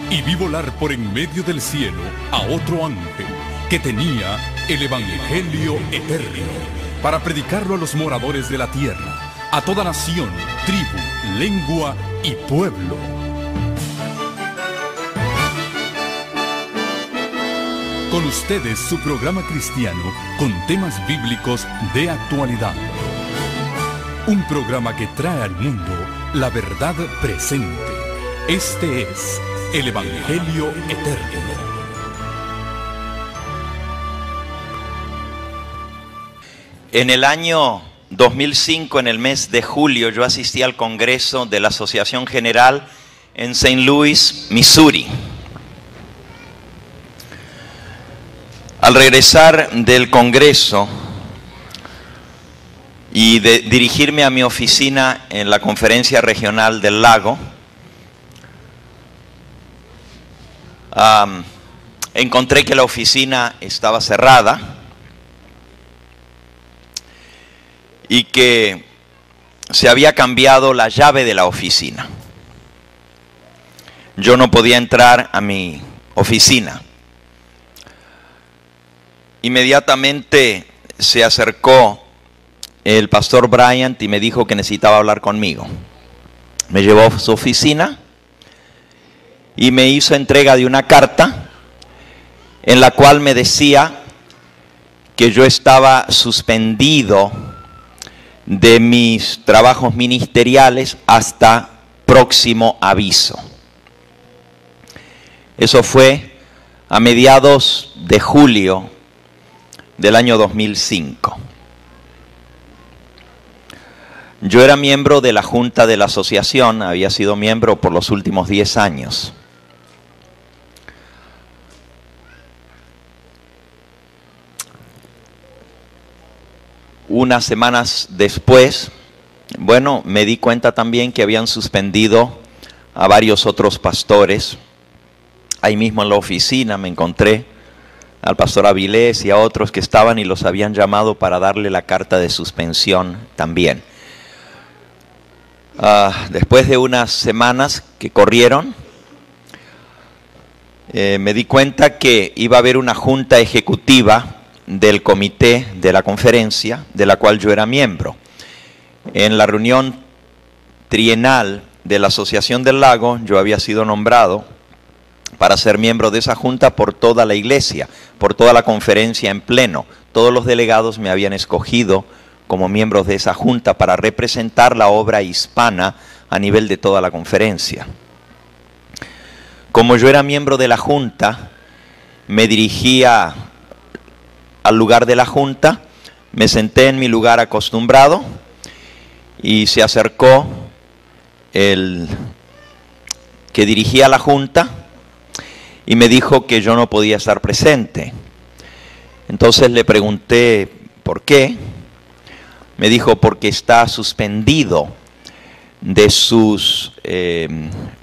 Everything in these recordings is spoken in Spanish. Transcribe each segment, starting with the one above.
y vi volar por en medio del cielo a otro ángel que tenía el Evangelio eterno para predicarlo a los moradores de la tierra, a toda nación, tribu, lengua y pueblo. Con ustedes su programa cristiano con temas bíblicos de actualidad. Un programa que trae al mundo la verdad presente. Este es el Evangelio eterno. En el año 2005, en el mes de julio, yo asistí al Congreso de la Asociación General en St. Louis, Missouri. Al regresar del Congreso y de dirigirme a mi oficina en la Conferencia Regional del Lago, encontré que la oficina estaba cerrada y que se había cambiado la llave de la oficina. Yo no podía entrar a mi oficina. Inmediatamente se acercó el pastor Bryant y me dijo que necesitaba hablar conmigo. Me llevó a su oficina y me hizo entrega de una carta en la cual me decía que yo estaba suspendido de mis trabajos ministeriales hasta próximo aviso. Eso fue a mediados de julio del año 2005. Yo era miembro de la Junta de la Asociación, había sido miembro por los últimos 10 años. Unas semanas después, me di cuenta también que habían suspendido a varios otros pastores. Ahí mismo en la oficina me encontré al pastor Avilés y a otros que estaban y los habían llamado para darle la carta de suspensión también. Después de unas semanas que corrieron, me di cuenta que iba a haber una junta ejecutiva del comité de la conferencia, de la cual yo era miembro. En la reunión trienal de la Asociación del Lago, yo había sido nombrado para ser miembro de esa junta por toda la iglesia, por toda la conferencia en pleno. Todos los delegados me habían escogido como miembros de esa junta para representar la obra hispana a nivel de toda la conferencia. Como yo era miembro de la junta, me dirigía al lugar de la junta, me senté en mi lugar acostumbrado y se acercó el que dirigía la junta y me dijo que yo no podía estar presente. Entonces le pregunté por qué. Me dijo porque está suspendido de sus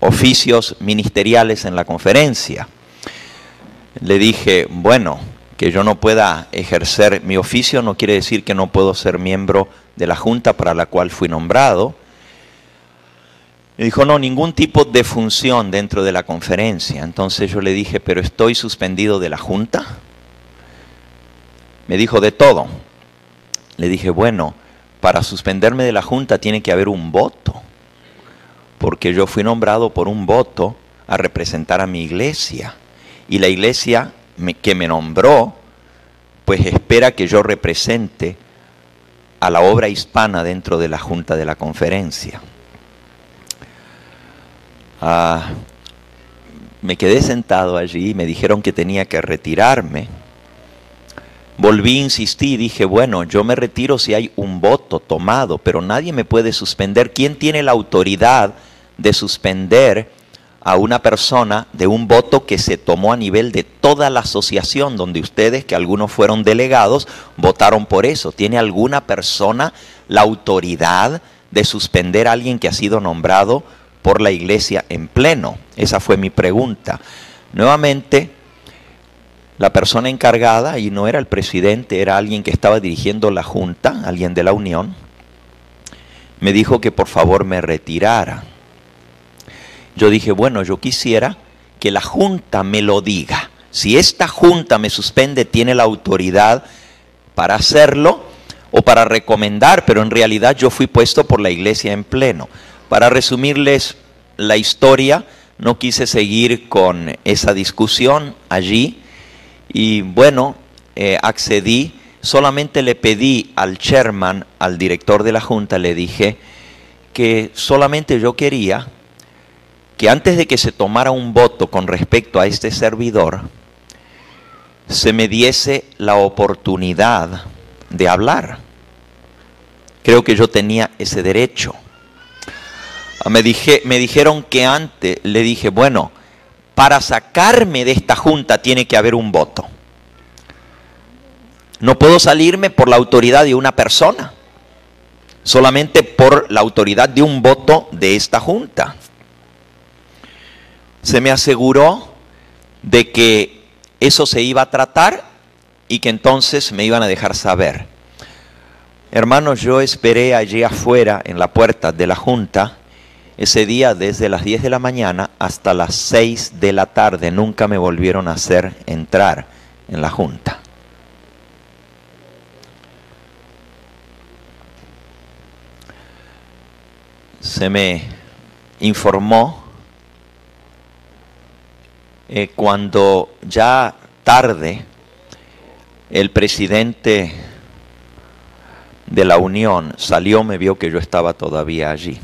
oficios ministeriales en la conferencia. Le dije, que yo no pueda ejercer mi oficio no quiere decir que no puedo ser miembro de la junta para la cual fui nombrado. Me dijo, no, ningún tipo de función dentro de la conferencia. Entonces yo le dije, pero estoy suspendido de la junta. Me dijo, de todo. Le dije, para suspenderme de la junta tiene que haber un voto, porque yo fui nombrado por un voto a representar a mi iglesia. Y la iglesia que me nombró, pues espera que yo represente a la obra hispana dentro de la junta de la conferencia. Me quedé sentado allí y me dijeron que tenía que retirarme. Volví a insistir y dije, yo me retiro si hay un voto tomado, pero nadie me puede suspender. ¿Quién tiene la autoridad de suspender a una persona de un voto que se tomó a nivel de toda la asociación, donde ustedes, que algunos fueron delegados, votaron por eso? ¿Tiene alguna persona la autoridad de suspender a alguien que ha sido nombrado por la iglesia en pleno? Esa fue mi pregunta. Nuevamente, la persona encargada, y no era el presidente, era alguien que estaba dirigiendo la junta, alguien de la unión, me dijo que por favor me retirara. Yo dije, yo quisiera que la Junta me lo diga. Si esta Junta me suspende, tiene la autoridad para hacerlo o para recomendar, pero en realidad yo fui puesto por la iglesia en pleno. Para resumirles la historia, no quise seguir con esa discusión allí y bueno, accedí. Solamente le pedí al chairman, al director de la Junta, le dije que solamente yo quería que antes de que se tomara un voto con respecto a este servidor, se me diese la oportunidad de hablar. Creo que yo tenía ese derecho. Me dijeron que antes, le dije, bueno, para sacarme de esta Junta tiene que haber un voto. No puedo salirme por la autoridad de una persona, solamente por la autoridad de un voto de esta Junta. Se me aseguró de que eso se iba a tratar y que entonces me iban a dejar saber. Hermanos, yo esperé allí afuera en la puerta de la Junta ese día desde las 10 de la mañana hasta las 6 de la tarde. Nunca me volvieron a hacer entrar en la Junta. Se me informó cuando ya tarde el presidente de la Unión salió, me vio que yo estaba todavía allí.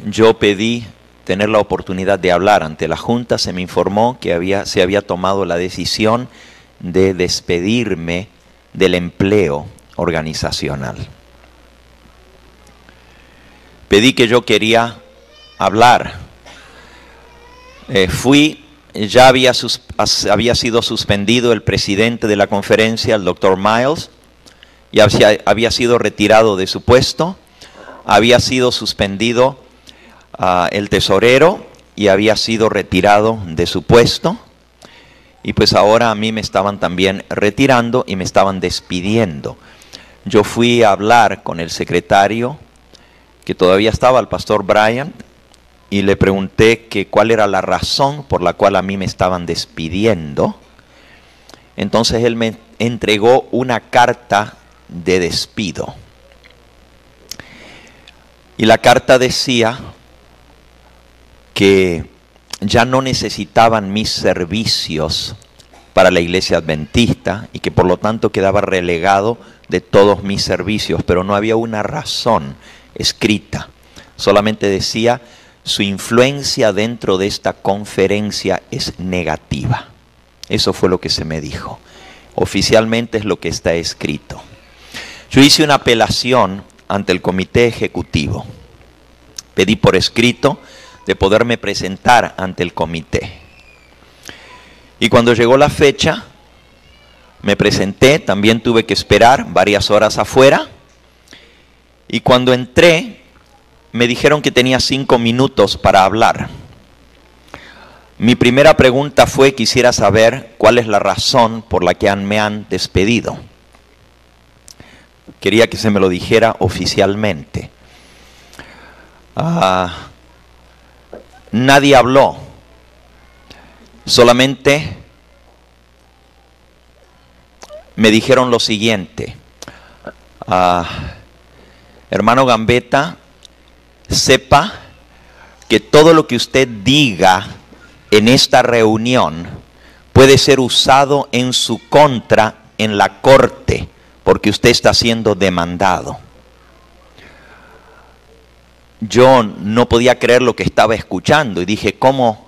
Yo pedí tener la oportunidad de hablar ante la Junta. Se me informó que se había tomado la decisión de despedirme del empleo organizacional. Pedí que yo quería hablar. Ya había sido suspendido el presidente de la conferencia, el doctor Miles, y había sido retirado de su puesto. Había sido suspendido el tesorero y había sido retirado de su puesto. Y pues ahora a mí me estaban también retirando y me estaban despidiendo. Yo fui a hablar con el secretario, que todavía estaba, el pastor Brian, y le pregunté que cuál era la razón por la cual a mí me estaban despidiendo. Entonces él me entregó una carta de despido. Y la carta decía que ya no necesitaban mis servicios para la iglesia adventista y que por lo tanto quedaba relegado de todos mis servicios, pero no había una razón escrita. Solamente decía: su influencia dentro de esta conferencia es negativa. Eso fue lo que se me dijo. Oficialmente es lo que está escrito. Yo hice una apelación ante el comité ejecutivo. Pedí por escrito de poderme presentar ante el comité. Y cuando llegó la fecha, me presenté. También tuve que esperar varias horas afuera. Y cuando entré, me dijeron que tenía 5 minutos para hablar. Mi primera pregunta fue: quisiera saber cuál es la razón por la que me han despedido. Quería que se me lo dijera oficialmente. Nadie habló. Solamente me dijeron lo siguiente: hermano Gambetta, sepa que todo lo que usted diga en esta reunión puede ser usado en su contra en la corte, porque usted está siendo demandado. Yo no podía creer lo que estaba escuchando y dije: ¿Cómo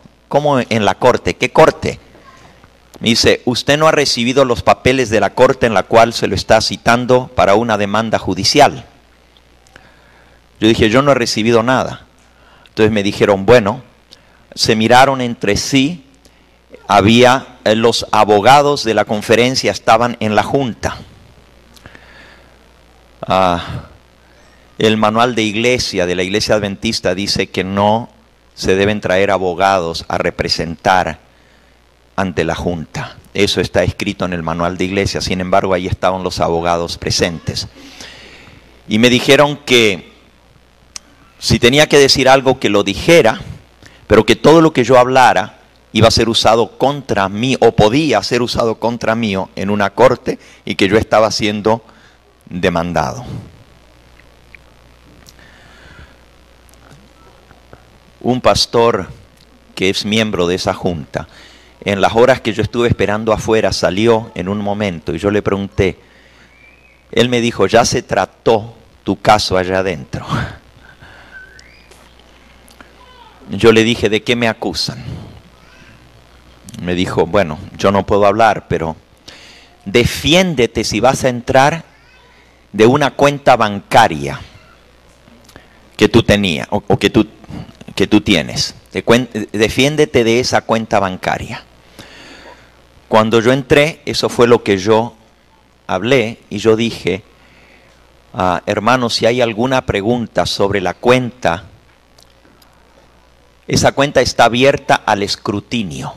en la corte? ¿Qué corte? Me dice: usted no ha recibido los papeles de la corte en la cual se lo está citando para una demanda judicial. Yo dije: yo no he recibido nada. Entonces me dijeron: bueno, se miraron entre sí. Los abogados de la conferencia estaban en la junta. El manual de iglesia de la iglesia adventista dice que no se deben traer abogados a representar ante la junta. Eso está escrito en el manual de iglesia. Sin embargo, ahí estaban los abogados presentes. Y me dijeron que Si tenía que decir algo, que lo dijera, pero que todo lo que yo hablara iba a ser usado contra mí, o podía ser usado contra mí en una corte, y que yo estaba siendo demandado. Un pastor que es miembro de esa junta, en las horas que yo estuve esperando afuera, salió en un momento y yo le pregunté, él me dijo, ya se trató tu caso allá adentro. Yo le dije, ¿de qué me acusan? Me dijo, bueno, yo no puedo hablar, pero defiéndete si vas a entrar de una cuenta bancaria que tú tenías, o que tú tienes. Defiéndete de esa cuenta bancaria. Cuando yo entré, eso fue lo que yo hablé, y yo dije, hermanos, si hay alguna pregunta sobre la cuenta, esa cuenta está abierta al escrutinio.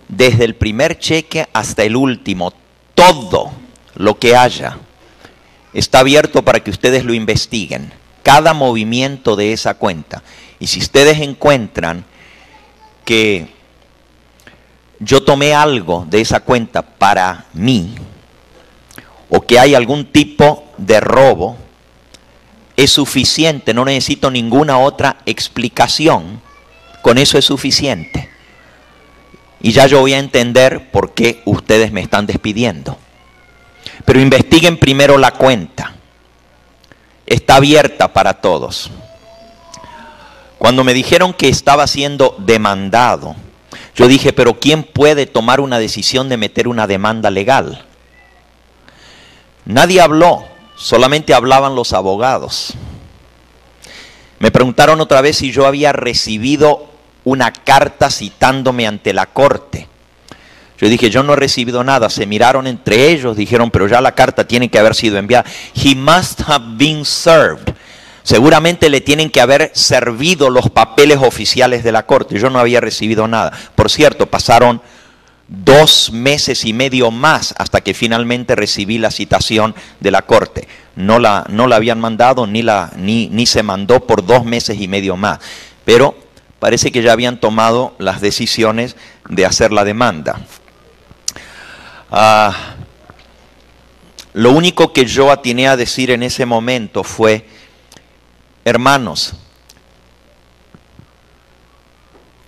Desde el primer cheque hasta el último, todo lo que haya está abierto para que ustedes lo investiguen. Cada movimiento de esa cuenta. Y si ustedes encuentran que yo tomé algo de esa cuenta para mí, o que hay algún tipo de robo, es suficiente, no necesito ninguna otra explicación, con eso es suficiente. Y ya yo voy a entender por qué ustedes me están despidiendo. Pero investiguen primero la cuenta. Está abierta para todos. Cuando me dijeron que estaba siendo demandado, yo dije, pero ¿quién puede tomar una decisión de meter una demanda legal? Nadie habló, solamente hablaban los abogados. Me preguntaron otra vez si yo había recibido una carta citándome ante la corte. Yo dije, yo no he recibido nada. Se miraron entre ellos, dijeron, pero ya la carta tiene que haber sido enviada. He must have been served. Seguramente le tienen que haber servido los papeles oficiales de la corte. Yo no había recibido nada. Por cierto, pasaron 2 meses y medio más hasta que finalmente recibí la citación de la corte. No la habían mandado ni se mandó por 2 meses y medio más. Pero parece que ya habían tomado las decisiones de hacer la demanda. Lo único que yo atiné a decir en ese momento fue, hermanos,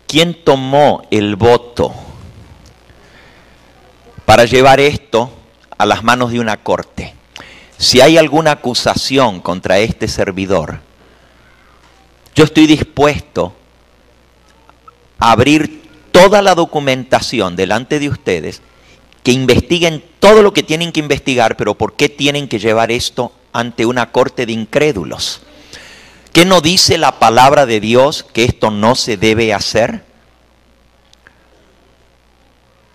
¿quién tomó el voto para llevar esto a las manos de una corte? Si hay alguna acusación contra este servidor, yo estoy dispuesto a abrir toda la documentación delante de ustedes, que investiguen todo lo que tienen que investigar, pero ¿por qué tienen que llevar esto ante una corte de incrédulos? ¿Qué no dice la palabra de Dios que esto no se debe hacer?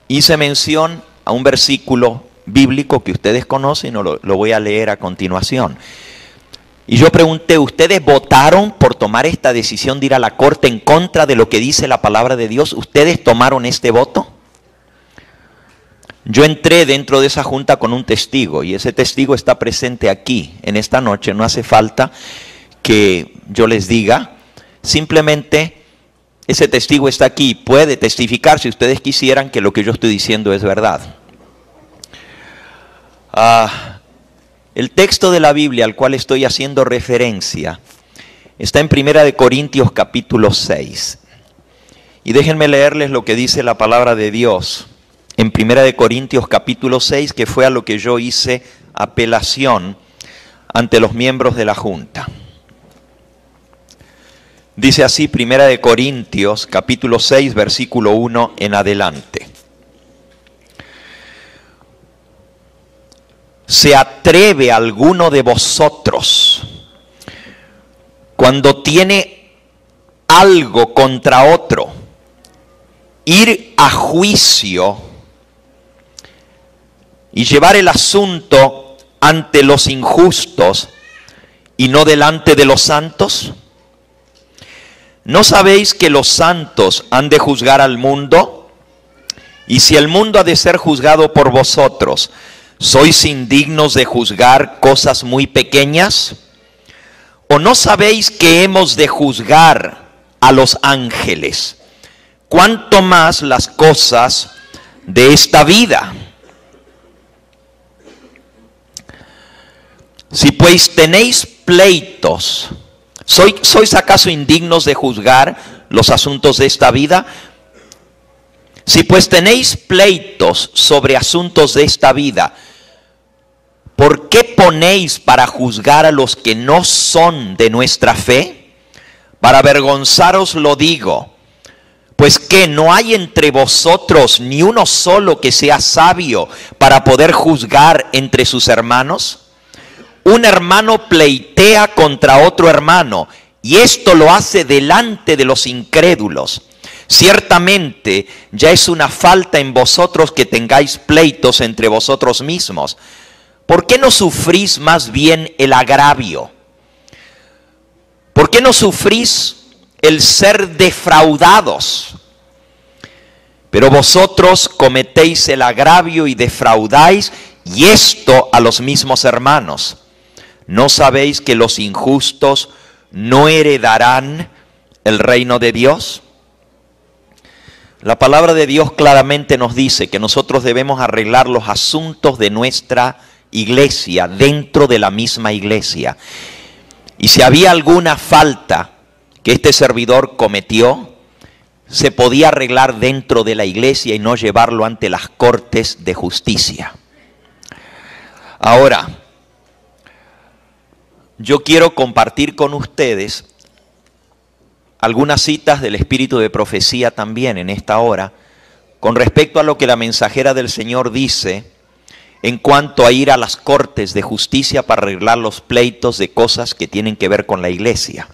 Hice mención a un versículo bíblico que ustedes conocen, y lo voy a leer a continuación. Y yo pregunté, ¿ustedes votaron por tomar esta decisión de ir a la corte en contra de lo que dice la palabra de Dios? ¿Ustedes tomaron este voto? Yo entré dentro de esa junta con un testigo, y ese testigo está presente aquí en esta noche. No hace falta que yo les diga, simplemente ese testigo está aquí, puede testificar si ustedes quisieran que lo que yo estoy diciendo es verdad. El texto de la Biblia al cual estoy haciendo referencia está en 1 Corintios capítulo 6. Y déjenme leerles lo que dice la palabra de Dios en 1 Corintios capítulo 6, que fue a lo que yo hice apelación ante los miembros de la junta. Dice así 1 Corintios capítulo 6, versículo 1 en adelante. ¿Se atreve alguno de vosotros, cuando tiene algo contra otro, ir a juicio y llevar el asunto ante los injustos y no delante de los santos? ¿No sabéis que los santos han de juzgar al mundo? Y si el mundo ha de ser juzgado por vosotros, ¿sois indignos de juzgar cosas muy pequeñas? ¿O no sabéis que hemos de juzgar a los ángeles? ¿Cuánto más las cosas de esta vida? Si pues tenéis pleitos, ¿sois acaso indignos de juzgar los asuntos de esta vida? Si pues tenéis pleitos sobre asuntos de esta vida, ¿por qué ponéis para juzgar a los que no son de nuestra fe? Para avergonzaros lo digo, pues que no hay entre vosotros ni uno solo que sea sabio para poder juzgar entre sus hermanos. Un hermano pleitea contra otro hermano, y esto lo hace delante de los incrédulos. Ciertamente ya es una falta en vosotros que tengáis pleitos entre vosotros mismos. ¿Por qué no sufrís más bien el agravio? ¿Por qué no sufrís el ser defraudados? Pero vosotros cometéis el agravio y defraudáis, y esto a los mismos hermanos. ¿No sabéis que los injustos no heredarán el reino de Dios? La palabra de Dios claramente nos dice que nosotros debemos arreglar los asuntos de nuestra iglesia dentro de la misma iglesia. Y si había alguna falta que este servidor cometió, se podía arreglar dentro de la iglesia y no llevarlo ante las cortes de justicia. Ahora, yo quiero compartir con ustedes algunas citas del Espíritu de Profecía también en esta hora, con respecto a lo que la mensajera del Señor dice en cuanto a ir a las cortes de justicia para arreglar los pleitos de cosas que tienen que ver con la iglesia.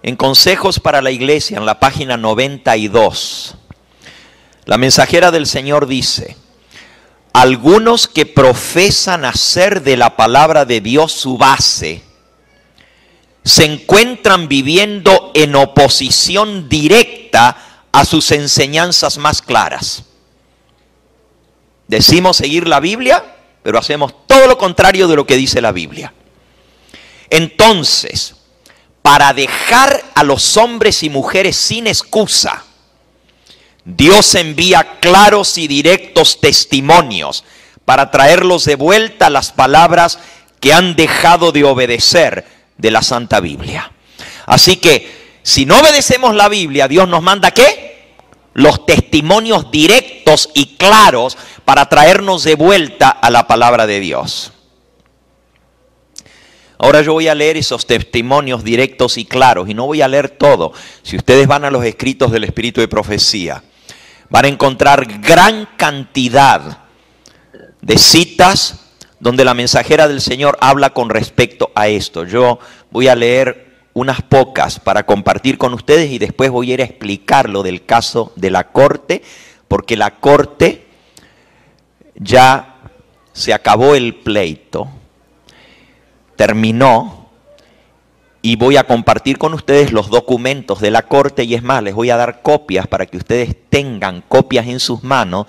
En Consejos para la Iglesia, en la página 92, la mensajera del Señor dice: algunos que profesan hacer de la palabra de Dios su base, se encuentran viviendo en oposición directa a sus enseñanzas más claras. Decimos seguir la Biblia, pero hacemos todo lo contrario de lo que dice la Biblia. Entonces, para dejar a los hombres y mujeres sin excusa, Dios envía claros y directos testimonios para traerlos de vuelta a las palabras que han dejado de obedecer de la Santa Biblia. Así que, si no obedecemos la Biblia, Dios nos manda ¿qué? Los testimonios directos y claros para traernos de vuelta a la palabra de Dios. Ahora yo voy a leer esos testimonios directos y claros, y no voy a leer todo. Si ustedes van a los escritos del Espíritu de Profecía, van a encontrar gran cantidad de citas donde la mensajera del Señor habla con respecto a esto. Yo voy a leer unas pocas para compartir con ustedes y después voy a ir a explicar lo del caso de la corte, porque la corte ya se acabó el pleito, terminó, y voy a compartir con ustedes los documentos de la corte, y es más, les voy a dar copias para que ustedes tengan copias en sus manos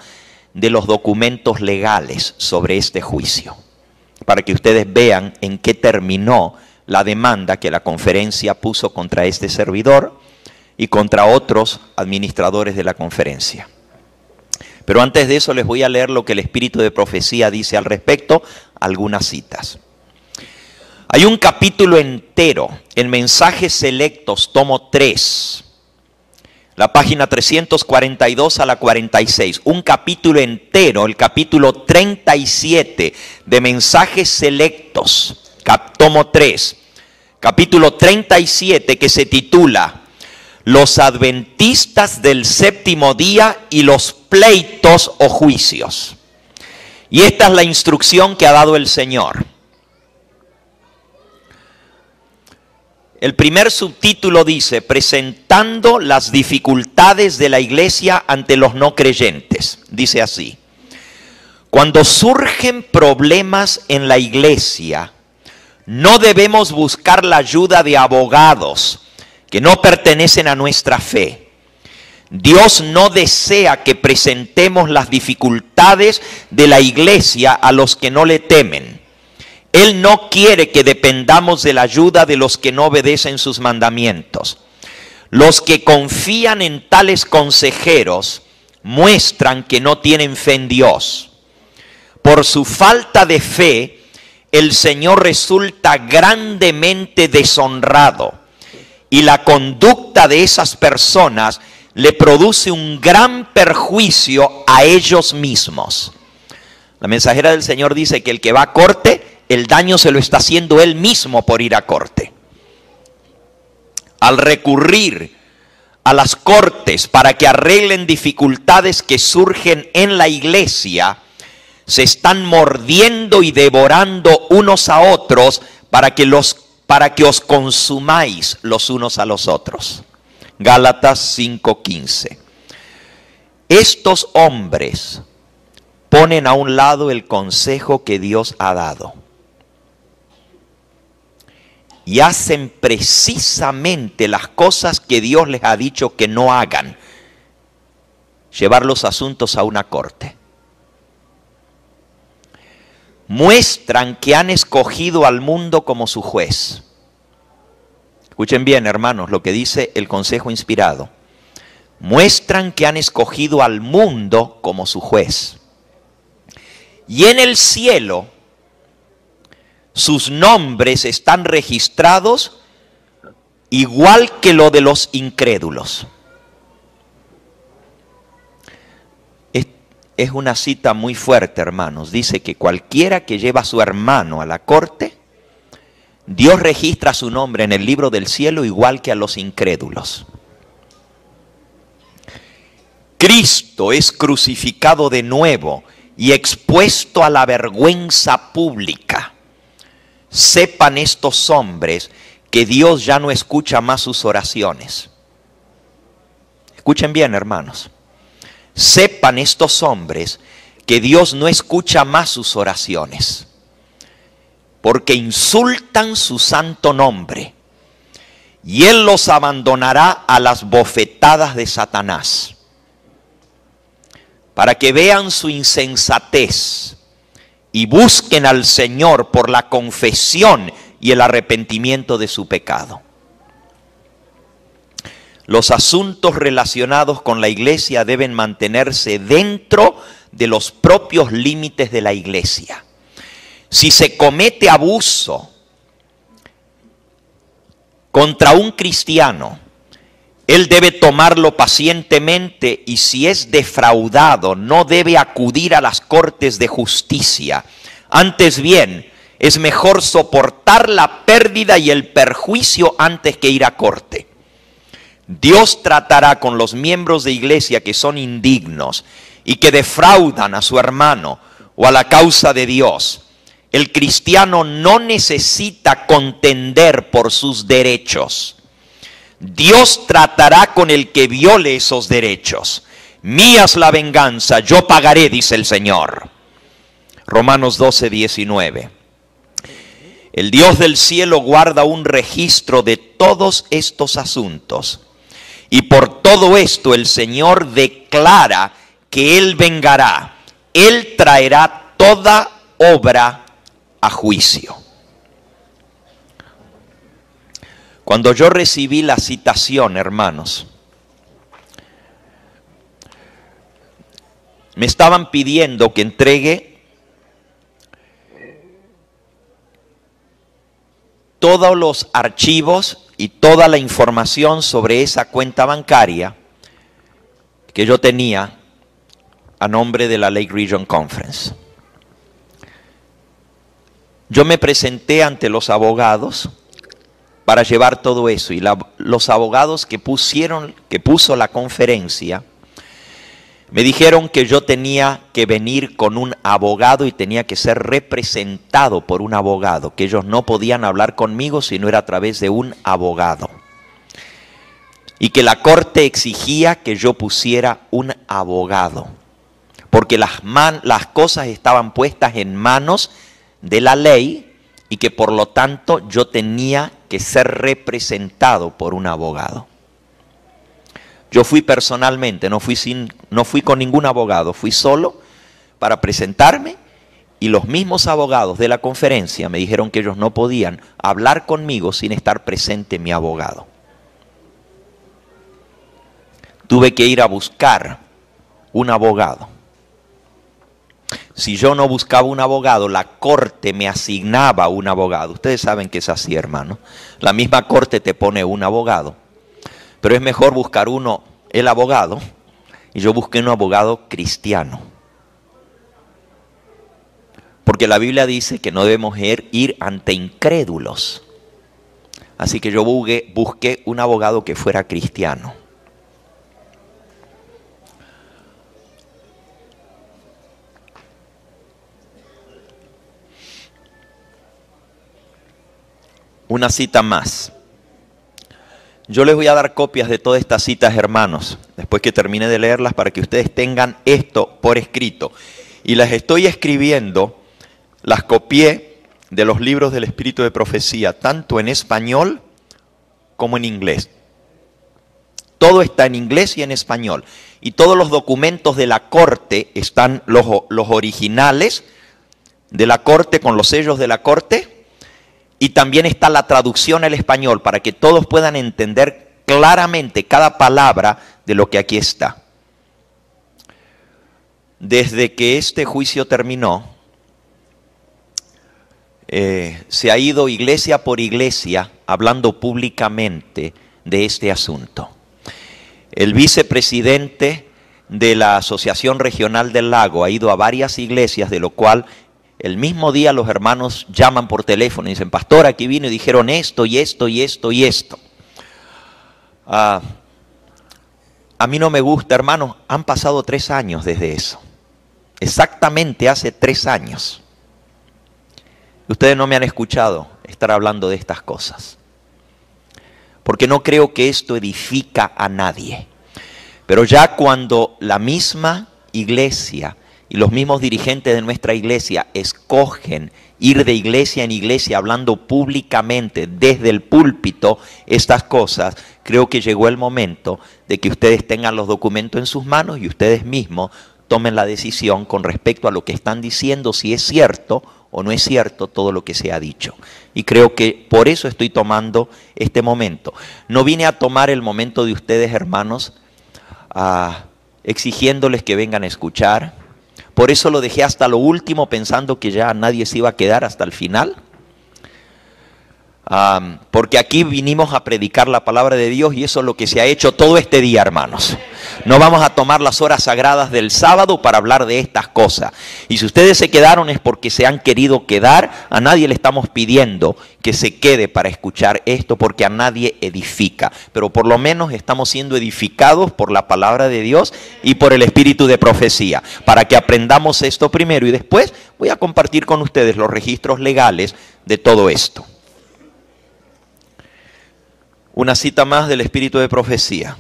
de los documentos legales sobre este juicio, para que ustedes vean en qué terminó la demanda que la conferencia puso contra este servidor y contra otros administradores de la conferencia. Pero antes de eso les voy a leer lo que el Espíritu de Profecía dice al respecto, algunas citas. Hay un capítulo entero en Mensajes Selectos, tomo 3, la página 342 a la 46. Un capítulo entero, el capítulo 37 de Mensajes Selectos, tomo 3, capítulo 37, que se titula Los Adventistas del Séptimo Día y los Pleitos o Juicios. Y esta es la instrucción que ha dado el Señor. El primer subtítulo dice: presentando las dificultades de la iglesia ante los no creyentes. Dice así: cuando surgen problemas en la iglesia, no debemos buscar la ayuda de abogados que no pertenecen a nuestra fe. Dios no desea que presentemos las dificultades de la iglesia a los que no le temen. Él no quiere que dependamos de la ayuda de los que no obedecen sus mandamientos. Los que confían en tales consejeros muestran que no tienen fe en Dios. Por su falta de fe, el Señor resulta grandemente deshonrado y la conducta de esas personas le produce un gran perjuicio a ellos mismos. La mensajera del Señor dice que el que va a corte, el daño se lo está haciendo él mismo por ir a corte. Al recurrir a las cortes para que arreglen dificultades que surgen en la iglesia, se están mordiendo y devorando unos a otros para que os consumáis los unos a los otros. Gálatas 5:15. Estos hombres ponen a un lado el consejo que Dios ha dado y hacen precisamente las cosas que Dios les ha dicho que no hagan: llevar los asuntos a una corte. Muestran que han escogido al mundo como su juez. Escuchen bien, hermanos, lo que dice el consejo inspirado. Muestran que han escogido al mundo como su juez. Y en el cielo, sus nombres están registrados igual que lo de los incrédulos. Es una cita muy fuerte, hermanos. Dice que cualquiera que lleva a su hermano a la corte, Dios registra su nombre en el libro del cielo igual que a los incrédulos. Cristo es crucificado de nuevo y expuesto a la vergüenza pública. Sepan estos hombres que Dios ya no escucha más sus oraciones. Escuchen bien, hermanos. Sepan estos hombres que Dios no escucha más sus oraciones, porque insultan su santo nombre, y Él los abandonará a las bofetadas de Satanás, para que vean su insensatez y busquen al Señor por la confesión y el arrepentimiento de su pecado. Los asuntos relacionados con la iglesia deben mantenerse dentro de los propios límites de la iglesia. Si se comete abuso contra un cristiano, él debe tomarlo pacientemente, y si es defraudado, no debe acudir a las cortes de justicia. Antes bien, es mejor soportar la pérdida y el perjuicio antes que ir a corte. Dios tratará con los miembros de iglesia que son indignos y que defraudan a su hermano o a la causa de Dios. El cristiano no necesita contender por sus derechos. Dios tratará con el que viole esos derechos. Mía es la venganza, yo pagaré, dice el Señor. Romanos 12:19. El Dios del cielo guarda un registro de todos estos asuntos. Y por todo esto el Señor declara que Él vengará. Él traerá toda obra a juicio. Cuando yo recibí la citación, hermanos, me estaban pidiendo que entregue todos los archivos y toda la información sobre esa cuenta bancaria que yo tenía a nombre de la Lake Region Conference. Yo me presenté ante los abogados para llevar todo eso, y los abogados que puso la conferencia me dijeron que yo tenía que venir con un abogado y tenía que ser representado por un abogado, que ellos no podían hablar conmigo si no era a través de un abogado, y que la corte exigía que yo pusiera un abogado, porque las cosas estaban puestas en manos de la ley y que por lo tanto yo tenía que ser representado por un abogado. Yo fui personalmente, no fui con ningún abogado, fui solo para presentarme Y los mismos abogados de la conferencia me dijeron que ellos no podían hablar conmigo sin estar presente mi abogado. Tuve que ir a buscar un abogado. Si yo no buscaba un abogado, la corte me asignaba un abogado. Ustedes saben que es así, hermano. La misma corte te pone un abogado. Pero es mejor buscar el abogado. Y yo busqué un abogado cristiano. Porque la Biblia dice que no debemos ir ante incrédulos. Así que yo busqué un abogado que fuera cristiano. Una cita más. Yo les voy a dar copias de todas estas citas, hermanos, después que termine de leerlas, para que ustedes tengan esto por escrito. Y las estoy escribiendo, las copié de los libros del Espíritu de Profecía, tanto en español como en inglés. Todo está en inglés y en español. Y todos los documentos de la corte están, los originales de la corte, con los sellos de la corte. Y también está la traducción al español para que todos puedan entender claramente cada palabra de lo que aquí está. Desde que este juicio terminó, se ha ido iglesia por iglesia hablando públicamente de este asunto. El vicepresidente de la Asociación Regional del Lago ha ido a varias iglesias, de lo cual el mismo día los hermanos llaman por teléfono y dicen: pastor, aquí vino y dijeron esto y esto y esto y esto. A mí no me gusta, hermanos. Han pasado 3 años desde eso. Exactamente hace 3 años. Ustedes no me han escuchado estar hablando de estas cosas. Porque no creo que esto edifica a nadie. Pero ya cuando la misma iglesia y los mismos dirigentes de nuestra iglesia escogen ir de iglesia en iglesia hablando públicamente desde el púlpito estas cosas, creo que llegó el momento de que ustedes tengan los documentos en sus manos y ustedes mismos tomen la decisión con respecto a lo que están diciendo, si es cierto o no es cierto todo lo que se ha dicho. Y creo que por eso estoy tomando este momento. No vine a tomar el momento de ustedes, hermanos, exigiéndoles que vengan a escuchar. Por eso lo dejé hasta lo último, pensando que ya nadie se iba a quedar hasta el final. Porque aquí vinimos a predicar la palabra de Dios y eso es lo que se ha hecho todo este día, hermanos. No vamos a tomar las horas sagradas del sábado para hablar de estas cosas. Y si ustedes se quedaron es porque se han querido quedar. A nadie le estamos pidiendo que se quede para escuchar esto, porque a nadie edifica. Pero por lo menos estamos siendo edificados por la palabra de Dios y por el espíritu de profecía, para que aprendamos esto primero y después voy a compartir con ustedes los registros legales de todo esto. Una cita más del espíritu de profecía.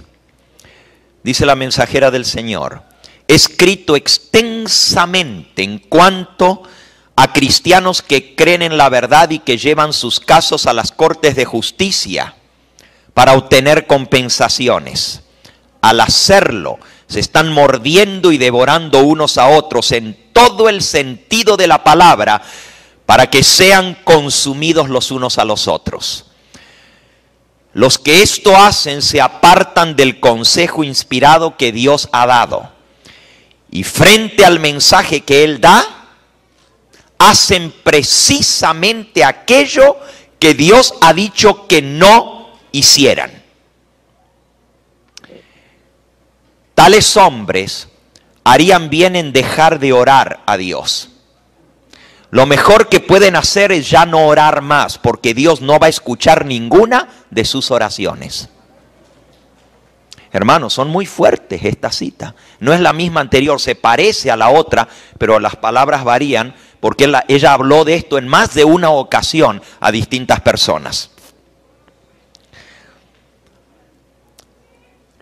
Dice la mensajera del Señor: escrito extensamente en cuanto a cristianos que creen en la verdad y que llevan sus casos a las cortes de justicia para obtener compensaciones. Al hacerlo, se están mordiendo y devorando unos a otros en todo el sentido de la palabra, para que sean consumidos los unos a los otros. Los que esto hacen se apartan del consejo inspirado que Dios ha dado. Y frente al mensaje que Él da, hacen precisamente aquello que Dios ha dicho que no hicieran. Tales hombres harían bien en dejar de orar a Dios. Lo mejor que pueden hacer es ya no orar más, porque Dios no va a escuchar ninguna de sus oraciones. Hermanos, son muy fuertes esta cita. No es la misma anterior, se parece a la otra, pero las palabras varían, porque ella habló de esto en más de una ocasión a distintas personas.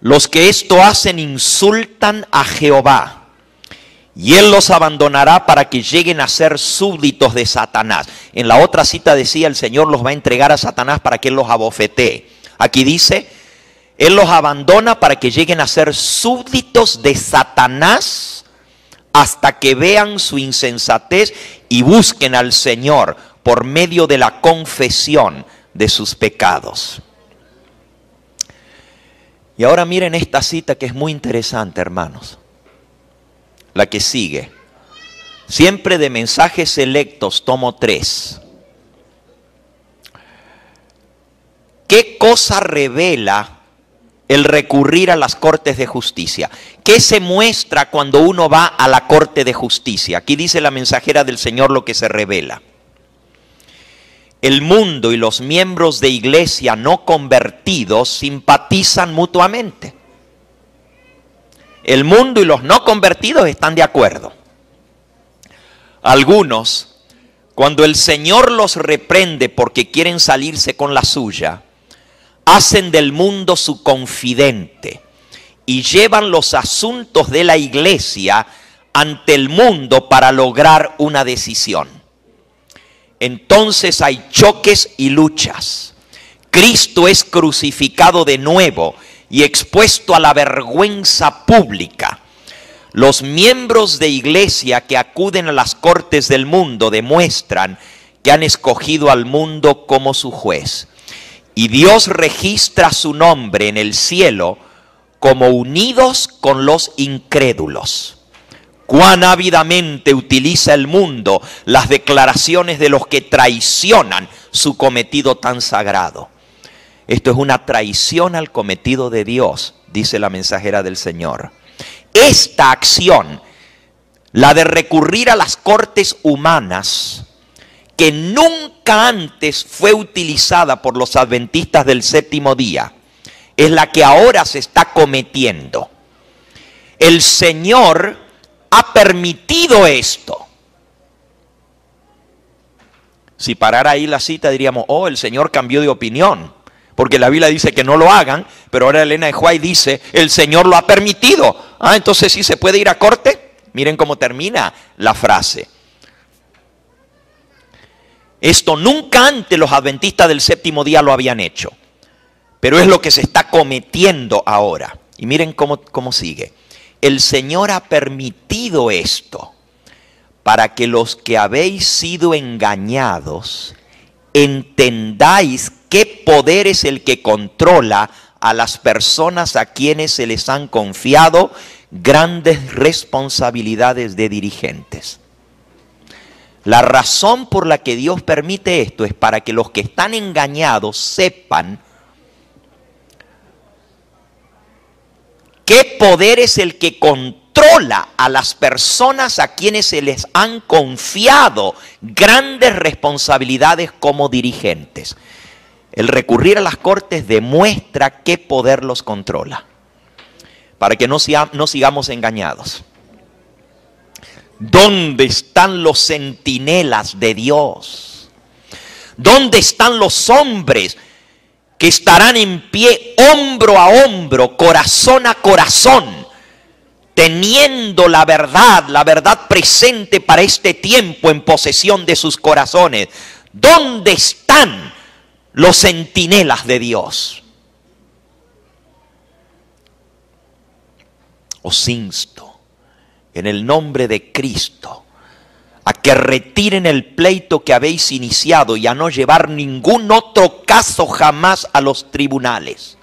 Los que esto hacen insultan a Jehová, y Él los abandonará para que lleguen a ser súbditos de Satanás. En la otra cita decía: el Señor los va a entregar a Satanás para que Él los abofetee. Aquí dice: Él los abandona para que lleguen a ser súbditos de Satanás, hasta que vean su insensatez y busquen al Señor por medio de la confesión de sus pecados. Y ahora miren esta cita que es muy interesante, hermanos. La que sigue. Siempre de mensajes selectos tomo 3. ¿Qué cosa revela el recurrir a las cortes de justicia? ¿Qué se muestra cuando uno va a la corte de justicia? Aquí dice la mensajera del Señor lo que se revela. El mundo y los miembros de iglesia no convertidos simpatizan mutuamente. El mundo y los no convertidos están de acuerdo. Algunos, cuando el Señor los reprende porque quieren salirse con la suya, hacen del mundo su confidente y llevan los asuntos de la iglesia ante el mundo para lograr una decisión. Entonces hay choques y luchas. Cristo es crucificado de nuevo y expuesto a la vergüenza pública. Los miembros de iglesia que acuden a las cortes del mundo demuestran que han escogido al mundo como su juez. Y Dios registra su nombre en el cielo como unidos con los incrédulos. Cuán ávidamente utiliza el mundo las declaraciones de los que traicionan su cometido tan sagrado. Esto es una traición al cometido de Dios, dice la mensajera del Señor. Esta acción, la de recurrir a las cortes humanas, que nunca antes fue utilizada por los adventistas del séptimo día, es la que ahora se está cometiendo. El Señor ha permitido esto. Si parara ahí la cita diríamos, oh, el Señor cambió de opinión, porque la Biblia dice que no lo hagan, pero ahora Elena de White dice, el Señor lo ha permitido. Ah, entonces sí se puede ir a corte. Miren cómo termina la frase. Esto nunca antes los adventistas del séptimo día lo habían hecho, pero es lo que se está cometiendo ahora. Y miren cómo sigue. El Señor ha permitido esto para que los que habéis sido engañados entendáis qué poder es el que controla a las personas a quienes se les han confiado grandes responsabilidades de dirigentes. La razón por la que Dios permite esto es para que los que están engañados sepan qué poder es el que controla a las personas a quienes se les han confiado grandes responsabilidades como dirigentes. El recurrir a las cortes demuestra qué poder los controla, para que no sigamos engañados. ¿Dónde están los centinelas de Dios? ¿Dónde están los hombres que estarán en pie hombro a hombro, corazón a corazón, teniendo la verdad presente para este tiempo en posesión de sus corazones? ¿Dónde están los centinelas de Dios? Os insto en el nombre de Cristo a que retiren el pleito que habéis iniciado y a no llevar ningún otro caso jamás a los tribunales.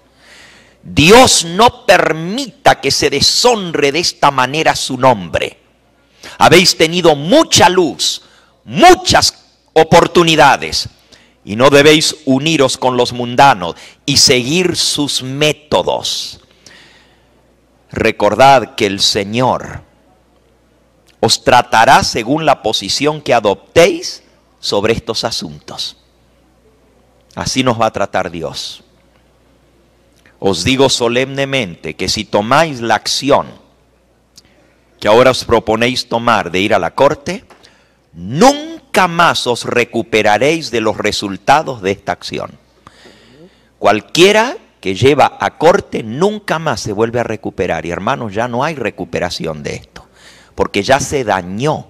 Dios no permita que se deshonre de esta manera su nombre. Habéis tenido mucha luz, muchas oportunidades, y no debéis uniros con los mundanos y seguir sus métodos. Recordad que el Señor os tratará según la posición que adoptéis sobre estos asuntos. Así nos va a tratar Dios. Os digo solemnemente que si tomáis la acción que ahora os proponéis tomar de ir a la corte, nunca más os recuperaréis de los resultados de esta acción. Cualquiera que lleva a corte nunca más se vuelve a recuperar. Y hermanos, ya no hay recuperación de esto, porque ya se dañó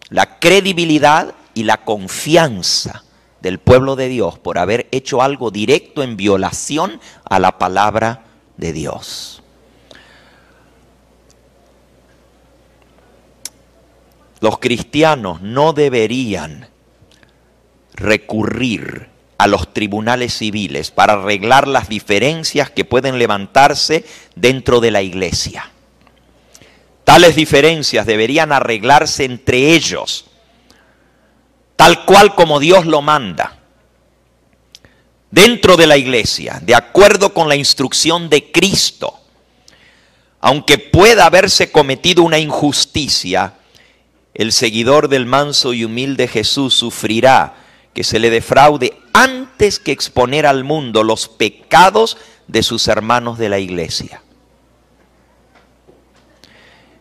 la credibilidad y la confianza del pueblo de Dios por haber hecho algo directo en violación a la palabra de Dios. los cristianos no deberían recurrir a los tribunales civiles para arreglar las diferencias que pueden levantarse dentro de la iglesia. Tales diferencias deberían arreglarse entre ellos, tal cual como Dios lo manda, dentro de la iglesia, de acuerdo con la instrucción de Cristo. Aunque pueda haberse cometido una injusticia, el seguidor del manso y humilde Jesús sufrirá que se le defraude antes que exponer al mundo los pecados de sus hermanos de la iglesia.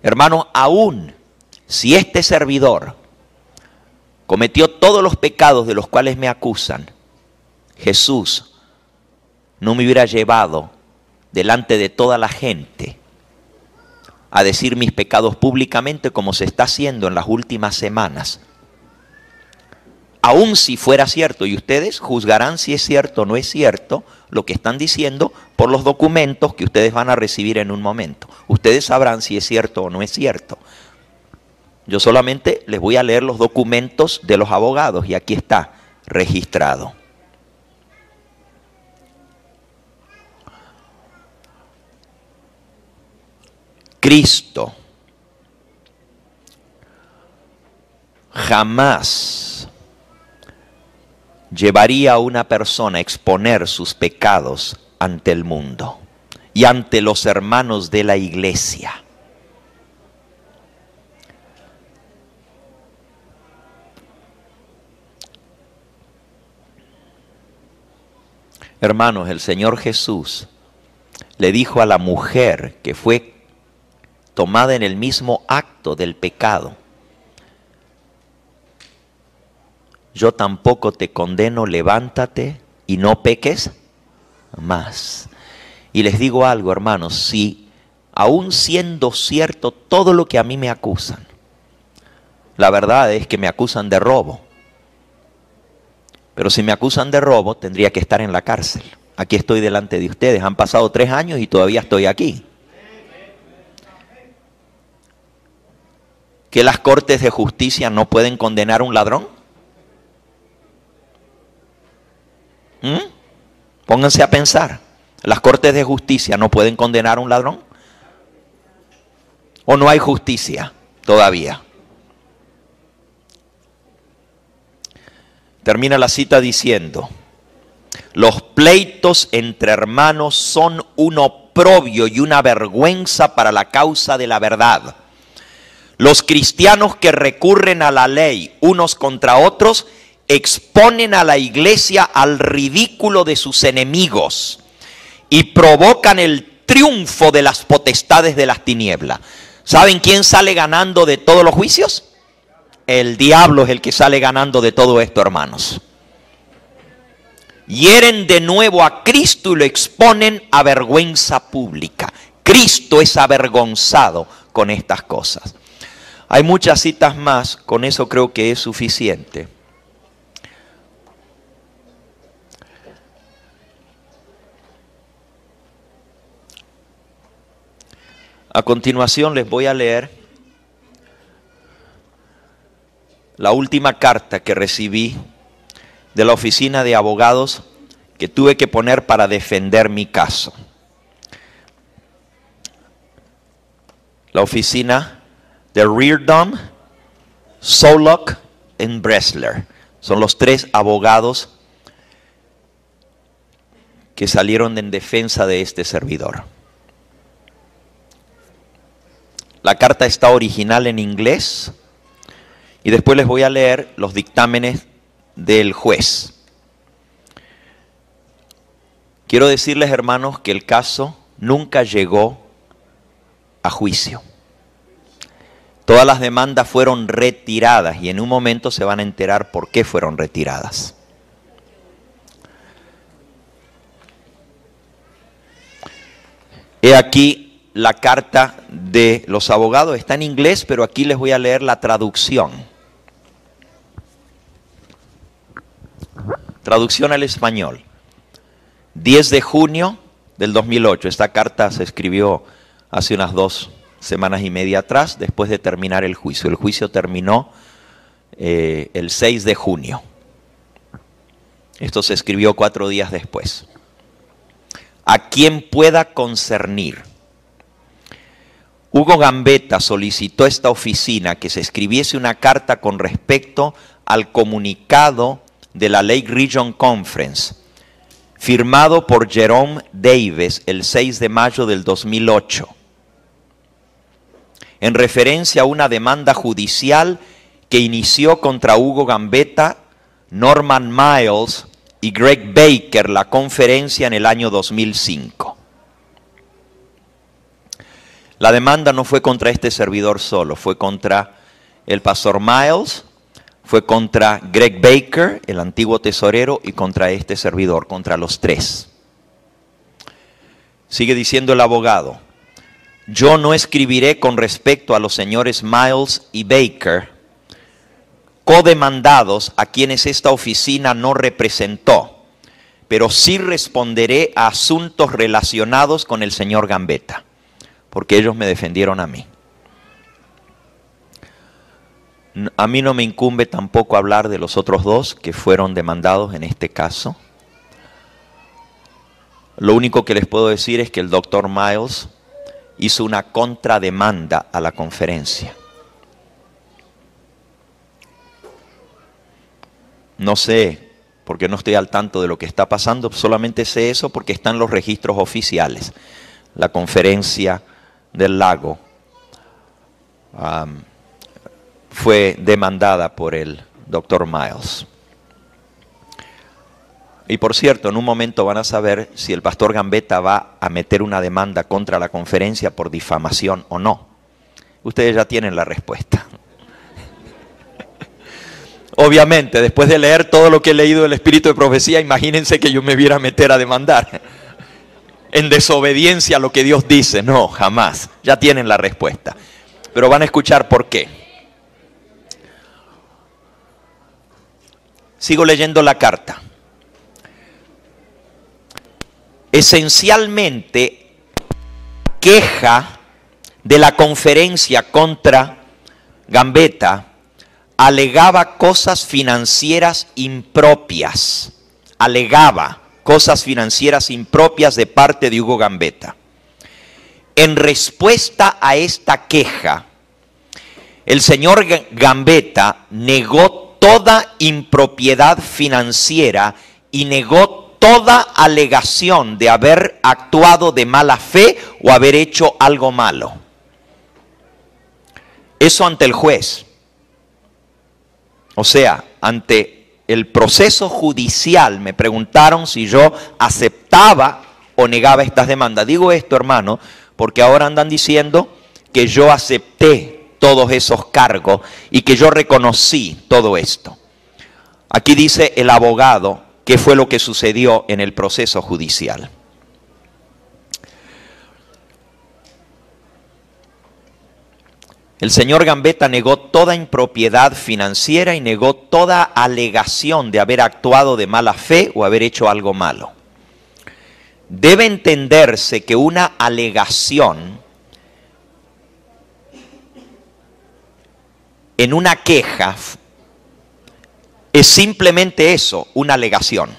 Hermano, aún si este servidor cometió todos los pecados de los cuales me acusan, Jesús no me hubiera llevado delante de toda la gente a decir mis pecados públicamente como se está haciendo en las últimas semanas. Aun si fuera cierto, y ustedes juzgarán si es cierto o no es cierto lo que están diciendo por los documentos que ustedes van a recibir en un momento. Ustedes sabrán si es cierto o no es cierto. Yo solamente les voy a leer los documentos de los abogados y aquí está registrado. Cristo jamás llevaría a una persona a exponer sus pecados ante el mundo y ante los hermanos de la iglesia. Hermanos, el Señor Jesús le dijo a la mujer que fue tomada en el mismo acto del pecado: yo tampoco te condeno, levántate y no peques más. Y les digo algo, hermanos, si aún siendo cierto todo lo que a mí me acusan, la verdad es que me acusan de robo. Pero si me acusan de robo, tendría que estar en la cárcel. Aquí estoy delante de ustedes. Han pasado 3 años y todavía estoy aquí. ¿Que las cortes de justicia no pueden condenar a un ladrón? Pónganse a pensar. ¿Las cortes de justicia no pueden condenar a un ladrón? ¿O no hay justicia todavía? Termina la cita diciendo: los pleitos entre hermanos son un oprobio y una vergüenza para la causa de la verdad. Los cristianos que recurren a la ley unos contra otros exponen a la iglesia al ridículo de sus enemigos y provocan el triunfo de las potestades de las tinieblas. ¿Saben quién sale ganando de todos los juicios? El diablo es el que sale ganando de todo esto, hermanos. Hieren de nuevo a Cristo y lo exponen a vergüenza pública. Cristo es avergonzado con estas cosas. Hay muchas citas más, con eso creo que es suficiente. A continuación les voy a leer la última carta que recibí de la oficina de abogados que tuve que poner para defender mi caso. La oficina de Reardon, Soulock y Bressler. Son los 3 abogados que salieron en defensa de este servidor. La carta está original en inglés y después les voy a leer los dictámenes del juez. Quiero decirles, hermanos, que el caso nunca llegó a juicio. Todas las demandas fueron retiradas y en un momento se van a enterar por qué fueron retiradas. He aquí la carta de los abogados. Está en inglés, pero aquí les voy a leer la traducción. Traducción al español. 10 de junio del 2008. Esta carta se escribió hace unas 2 semanas y media atrás, después de terminar el juicio. El juicio terminó el 6 de junio. Esto se escribió 4 días después. A quien pueda concernir. Hugo Gambetta solicitó a esta oficina que se escribiese una carta con respecto al comunicado de la Lake Region Conference, firmado por Jerome Davis el 6 de mayo del 2008, en referencia a una demanda judicial que inició contra Hugo Gambetta, Norman Miles y Greg Baker la conferencia en el año 2005. La demanda no fue contra este servidor solo, fue contra el pastor Miles, fue contra Greg Baker, el antiguo tesorero, y contra este servidor, contra los 3. Sigue diciendo el abogado: yo no escribiré con respecto a los señores Miles y Baker, codemandados a quienes esta oficina no representó, pero sí responderé a asuntos relacionados con el señor Gambetta, porque ellos me defendieron a mí. A mí no me incumbe tampoco hablar de los otros 2 que fueron demandados en este caso. Lo único que les puedo decir es que el doctor Miles hizo una contrademanda a la conferencia. No sé, porque no estoy al tanto de lo que está pasando, solamente sé eso porque están los registros oficiales. La conferencia del lago fue demandada por el doctor Miles. Y por cierto, en un momento van a saber si el pastor Gambetta va a meter una demanda contra la conferencia por difamación o no. Ustedes ya tienen la respuesta. Obviamente, después de leer todo lo que he leído del Espíritu de Profecía, imagínense que yo me viera a meter a demandar en desobediencia a lo que Dios dice. No, jamás. Ya tienen la respuesta. Pero van a escuchar por qué. Sigo leyendo la carta. Esencialmente, queja de la conferencia contra Gambetta alegaba cosas financieras impropias. Alegaba cosas financieras impropias de parte de Hugo Gambetta. En respuesta a esta queja, el señor Gambetta negó toda impropiedad financiera y negó toda alegación de haber actuado de mala fe o haber hecho algo malo. Eso ante el juez. O sea, ante el proceso judicial me preguntaron si yo aceptaba o negaba estas demandas. Digo esto, hermano, porque ahora andan diciendo que yo acepté todos esos cargos y que yo reconocí todo esto. Aquí dice el abogado qué fue lo que sucedió en el proceso judicial. El señor Gambetta negó toda impropiedad financiera y negó toda alegación de haber actuado de mala fe o haber hecho algo malo. Debe entenderse que una alegación en una queja es simplemente eso, una alegación.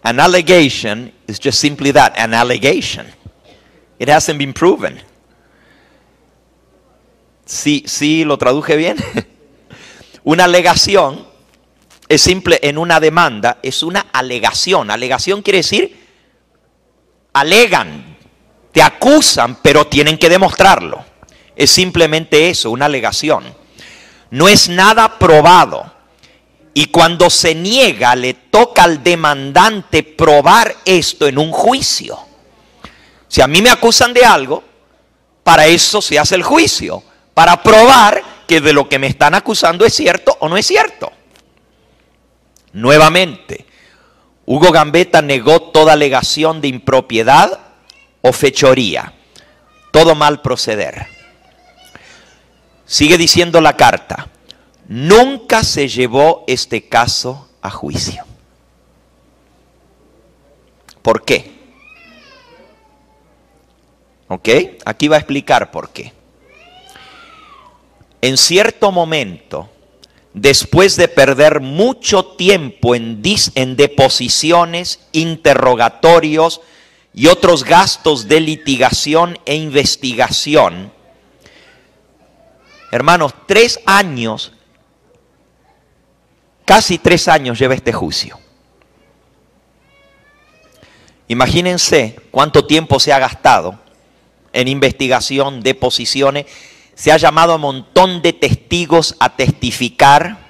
An allegation is just simply that, an allegation. It hasn't been proven. Sí, lo traduje bien. Una alegación es simple, en una demanda es una alegación. Alegación quiere decir, alegan, te acusan, pero tienen que demostrarlo. Es simplemente eso, una alegación. No es nada probado. Y cuando se niega, le toca al demandante probar esto en un juicio. Si a mí me acusan de algo, para eso se hace el juicio. Para probar que de lo que me están acusando es cierto o no es cierto. Nuevamente, Hugo Gambetta negó toda alegación de impropiedad o fechoría, todo mal proceder. Sigue diciendo la carta, nunca se llevó este caso a juicio. ¿Por qué? ¿Ok? Aquí va a explicar por qué. En cierto momento, después de perder mucho tiempo en deposiciones, interrogatorios y otros gastos de litigación e investigación, hermanos, 3 años, casi 3 años lleva este juicio. Imagínense cuánto tiempo se ha gastado en investigación, deposiciones. Se ha llamado a un montón de testigos a testificar.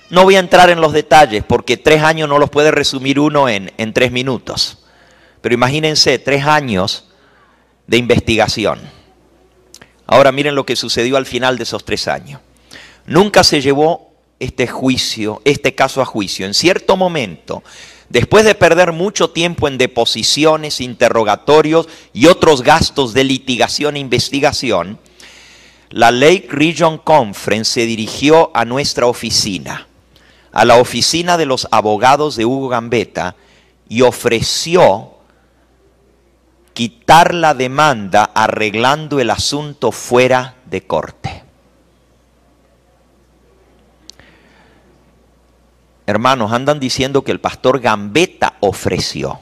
No voy a entrar en los detalles porque 3 años no los puede resumir uno en 3 minutos. Pero imagínense 3 años de investigación. Ahora miren lo que sucedió al final de esos 3 años. Nunca se llevó este caso a juicio. En cierto momento, después de perder mucho tiempo en deposiciones, interrogatorios y otros gastos de litigación e investigación, la Lake Region Conference se dirigió a nuestra oficina, a la oficina de los abogados de Hugo Gambetta, y ofreció quitar la demanda arreglando el asunto fuera de corte. Hermanos, andan diciendo que el pastor Gambetta ofreció.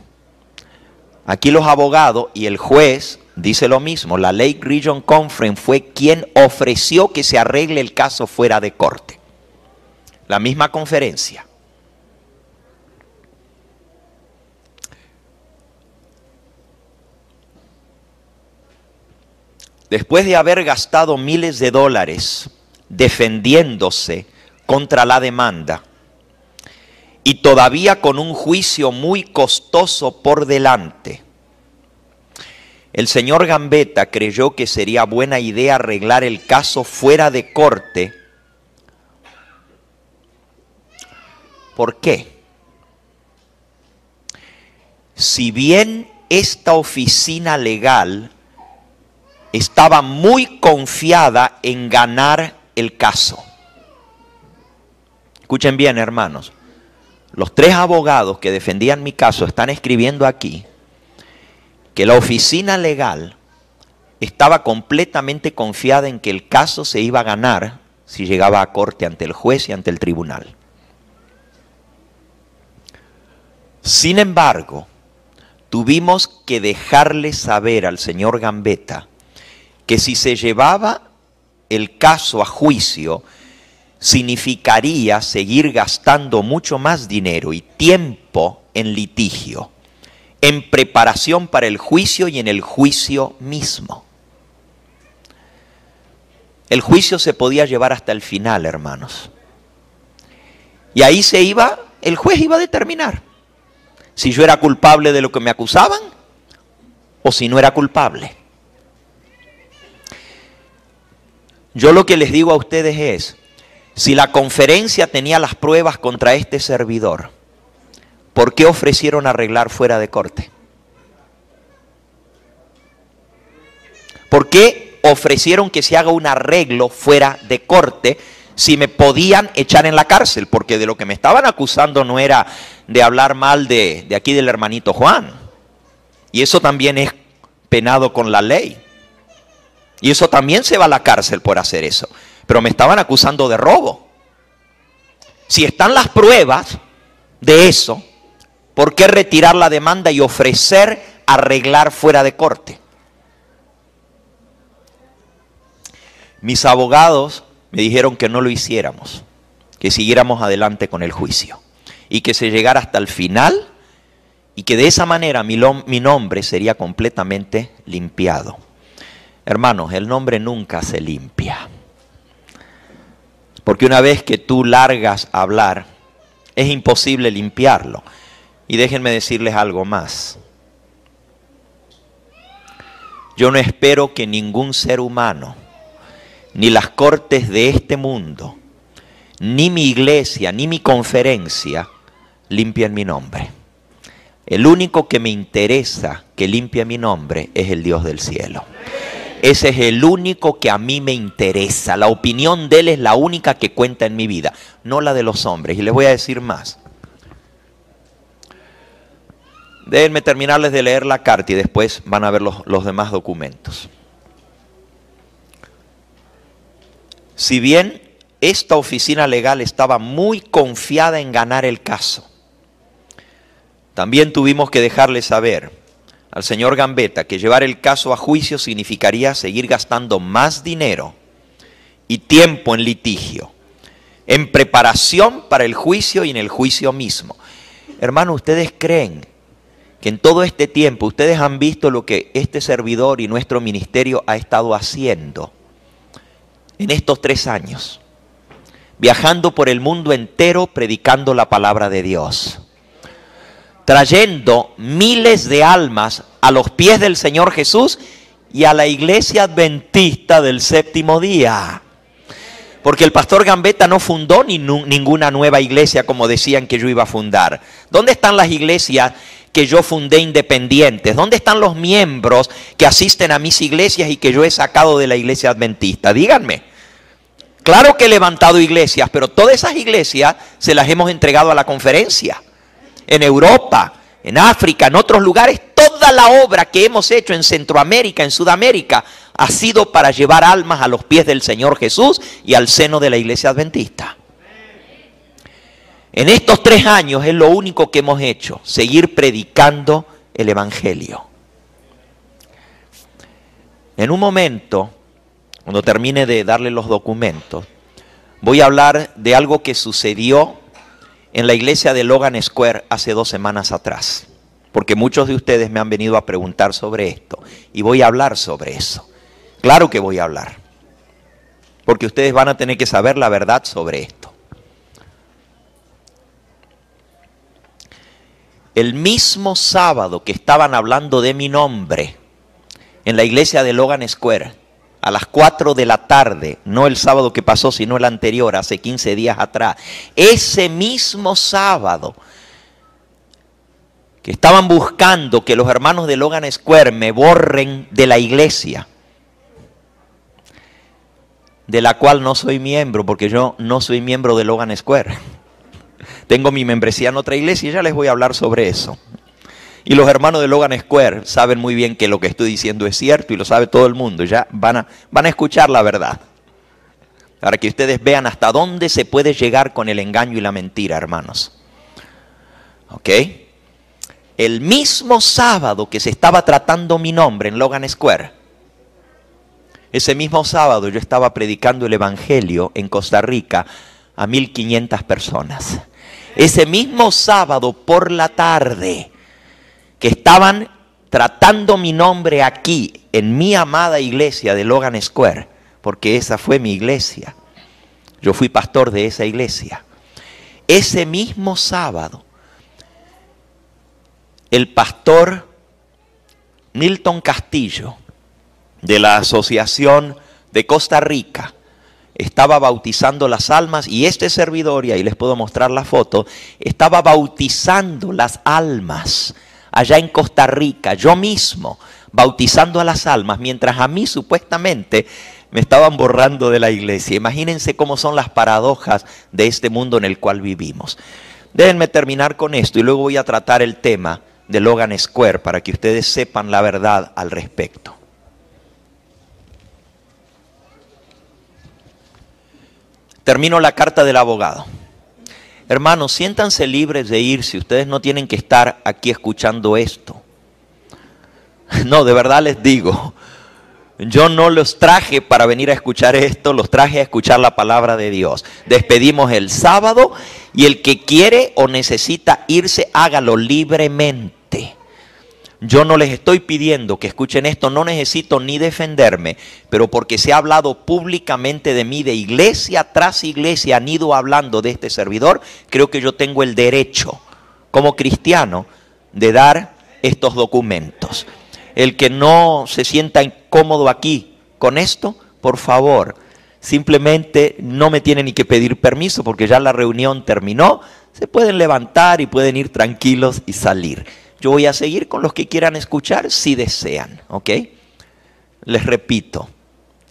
Aquí los abogados y el juez dice lo mismo. La Lake Region Conference fue quien ofreció que se arregle el caso fuera de corte. La misma conferencia. Después de haber gastado miles de dólares defendiéndose contra la demanda, y todavía con un juicio muy costoso por delante, el señor Gambetta creyó que sería buena idea arreglar el caso fuera de corte. ¿Por qué? Si bien esta oficina legal estaba muy confiada en ganar el caso. Escuchen bien, hermanos. Los 3 abogados que defendían mi caso están escribiendo aquí que la oficina legal estaba completamente confiada en que el caso se iba a ganar si llegaba a corte ante el juez y ante el tribunal. Sin embargo, tuvimos que dejarle saber al señor Gambetta que si se llevaba el caso a juicio, significaría seguir gastando mucho más dinero y tiempo en litigio, en preparación para el juicio y en el juicio mismo. El juicio se podía llevar hasta el final, hermanos. Y ahí el juez iba a determinar si yo era culpable de lo que me acusaban o si no era culpable. Yo lo que les digo a ustedes es, si la conferencia tenía las pruebas contra este servidor, ¿por qué ofrecieron arreglar fuera de corte? ¿Por qué ofrecieron que se haga un arreglo fuera de corte si me podían echar en la cárcel? Porque de lo que me estaban acusando no era de hablar mal de aquí del hermanito Juan. Y eso también es penado con la ley. Y eso también se va a la cárcel por hacer eso. Pero me estaban acusando de robo. Si están las pruebas de eso, ¿por qué retirar la demanda y ofrecer arreglar fuera de corte? Mis abogados me dijeron que no lo hiciéramos, que siguiéramos adelante con el juicio y que se llegara hasta el final y que de esa manera mi nombre sería completamente limpiado. Hermanos, el nombre nunca se limpia. Porque una vez que tú largas a hablar, es imposible limpiarlo. Y déjenme decirles algo más. Yo no espero que ningún ser humano, ni las cortes de este mundo, ni mi iglesia, ni mi conferencia, limpien mi nombre. El único que me interesa que limpie mi nombre es el Dios del cielo. Ese es el único que a mí me interesa. La opinión de Él es la única que cuenta en mi vida, no la de los hombres. Y les voy a decir más. Déjenme terminarles de leer la carta y después van a ver los demás documentos. Si bien esta oficina legal estaba muy confiada en ganar el caso, también tuvimos que dejarle saber al señor Gambetta que llevar el caso a juicio significaría seguir gastando más dinero y tiempo en litigio, en preparación para el juicio y en el juicio mismo. Hermano, ¿ustedes creen que en todo este tiempo ustedes han visto lo que este servidor y nuestro ministerio ha estado haciendo en estos 3 años? Viajando por el mundo entero predicando la palabra de Dios, trayendo miles de almas a los pies del Señor Jesús y a la iglesia adventista del séptimo día. Porque el pastor Gambetta no fundó ninguna nueva iglesia como decían que yo iba a fundar. ¿Dónde están las iglesias que yo fundé independientes? ¿Dónde están los miembros que asisten a mis iglesias y que yo he sacado de la iglesia adventista? Díganme. Claro que he levantado iglesias, pero todas esas iglesias se las hemos entregado a la conferencia. En Europa, en África, en otros lugares, toda la obra que hemos hecho en Centroamérica, en Sudamérica, ha sido para llevar almas a los pies del Señor Jesús y al seno de la iglesia adventista. En estos 3 años es lo único que hemos hecho, seguir predicando el Evangelio. En un momento, cuando termine de darle los documentos, voy a hablar de algo que sucedió en la iglesia de Logan Square hace 2 semanas atrás. Porque muchos de ustedes me han venido a preguntar sobre esto. Y voy a hablar sobre eso. Claro que voy a hablar. Porque ustedes van a tener que saber la verdad sobre esto. El mismo sábado que estaban hablando de mi nombre en la iglesia de Logan Square, a las 4 de la tarde, no el sábado que pasó, sino el anterior, hace 15 días atrás, ese mismo sábado que estaban buscando que los hermanos de Logan Square me borren de la iglesia, de la cual no soy miembro, porque yo no soy miembro de Logan Square. Tengo mi membresía en otra iglesia y ya les voy a hablar sobre eso. Y los hermanos de Logan Square saben muy bien que lo que estoy diciendo es cierto y lo sabe todo el mundo. Ya van a escuchar la verdad. Para que ustedes vean hasta dónde se puede llegar con el engaño y la mentira, hermanos. ¿Ok? El mismo sábado que se estaba tratando mi nombre en Logan Square, ese mismo sábado yo estaba predicando el Evangelio en Costa Rica a 1,500 personas. Ese mismo sábado por la tarde que estaban tratando mi nombre aquí en mi amada iglesia de Logan Square, porque esa fue mi iglesia. Yo fui pastor de esa iglesia. Ese mismo sábado, el pastor Milton Castillo, de la Asociación de Costa Rica, estaba bautizando las almas y este servidor, y ahí les puedo mostrar la foto, estaba bautizando las almas allá en Costa Rica, yo mismo, bautizando a las almas, mientras a mí supuestamente me estaban borrando de la iglesia. Imagínense cómo son las paradojas de este mundo en el cual vivimos. Déjenme terminar con esto y luego voy a tratar el tema de Logan Square para que ustedes sepan la verdad al respecto. Termino la carta del abogado. Hermanos, siéntanse libres de irse. Ustedes no tienen que estar aquí escuchando esto. No, de verdad les digo. Yo no los traje para venir a escuchar esto, los traje a escuchar la palabra de Dios. Despedimos el sábado y el que quiere o necesita irse, hágalo libremente. Yo no les estoy pidiendo que escuchen esto, no necesito ni defenderme, pero porque se ha hablado públicamente de mí, de iglesia tras iglesia han ido hablando de este servidor, creo que yo tengo el derecho, como cristiano, de dar estos documentos. El que no se sienta incómodo aquí con esto, por favor, simplemente no me tiene ni que pedir permiso porque ya la reunión terminó, se pueden levantar y pueden ir tranquilos y salir. Yo voy a seguir con los que quieran escuchar si desean, ¿ok? Les repito,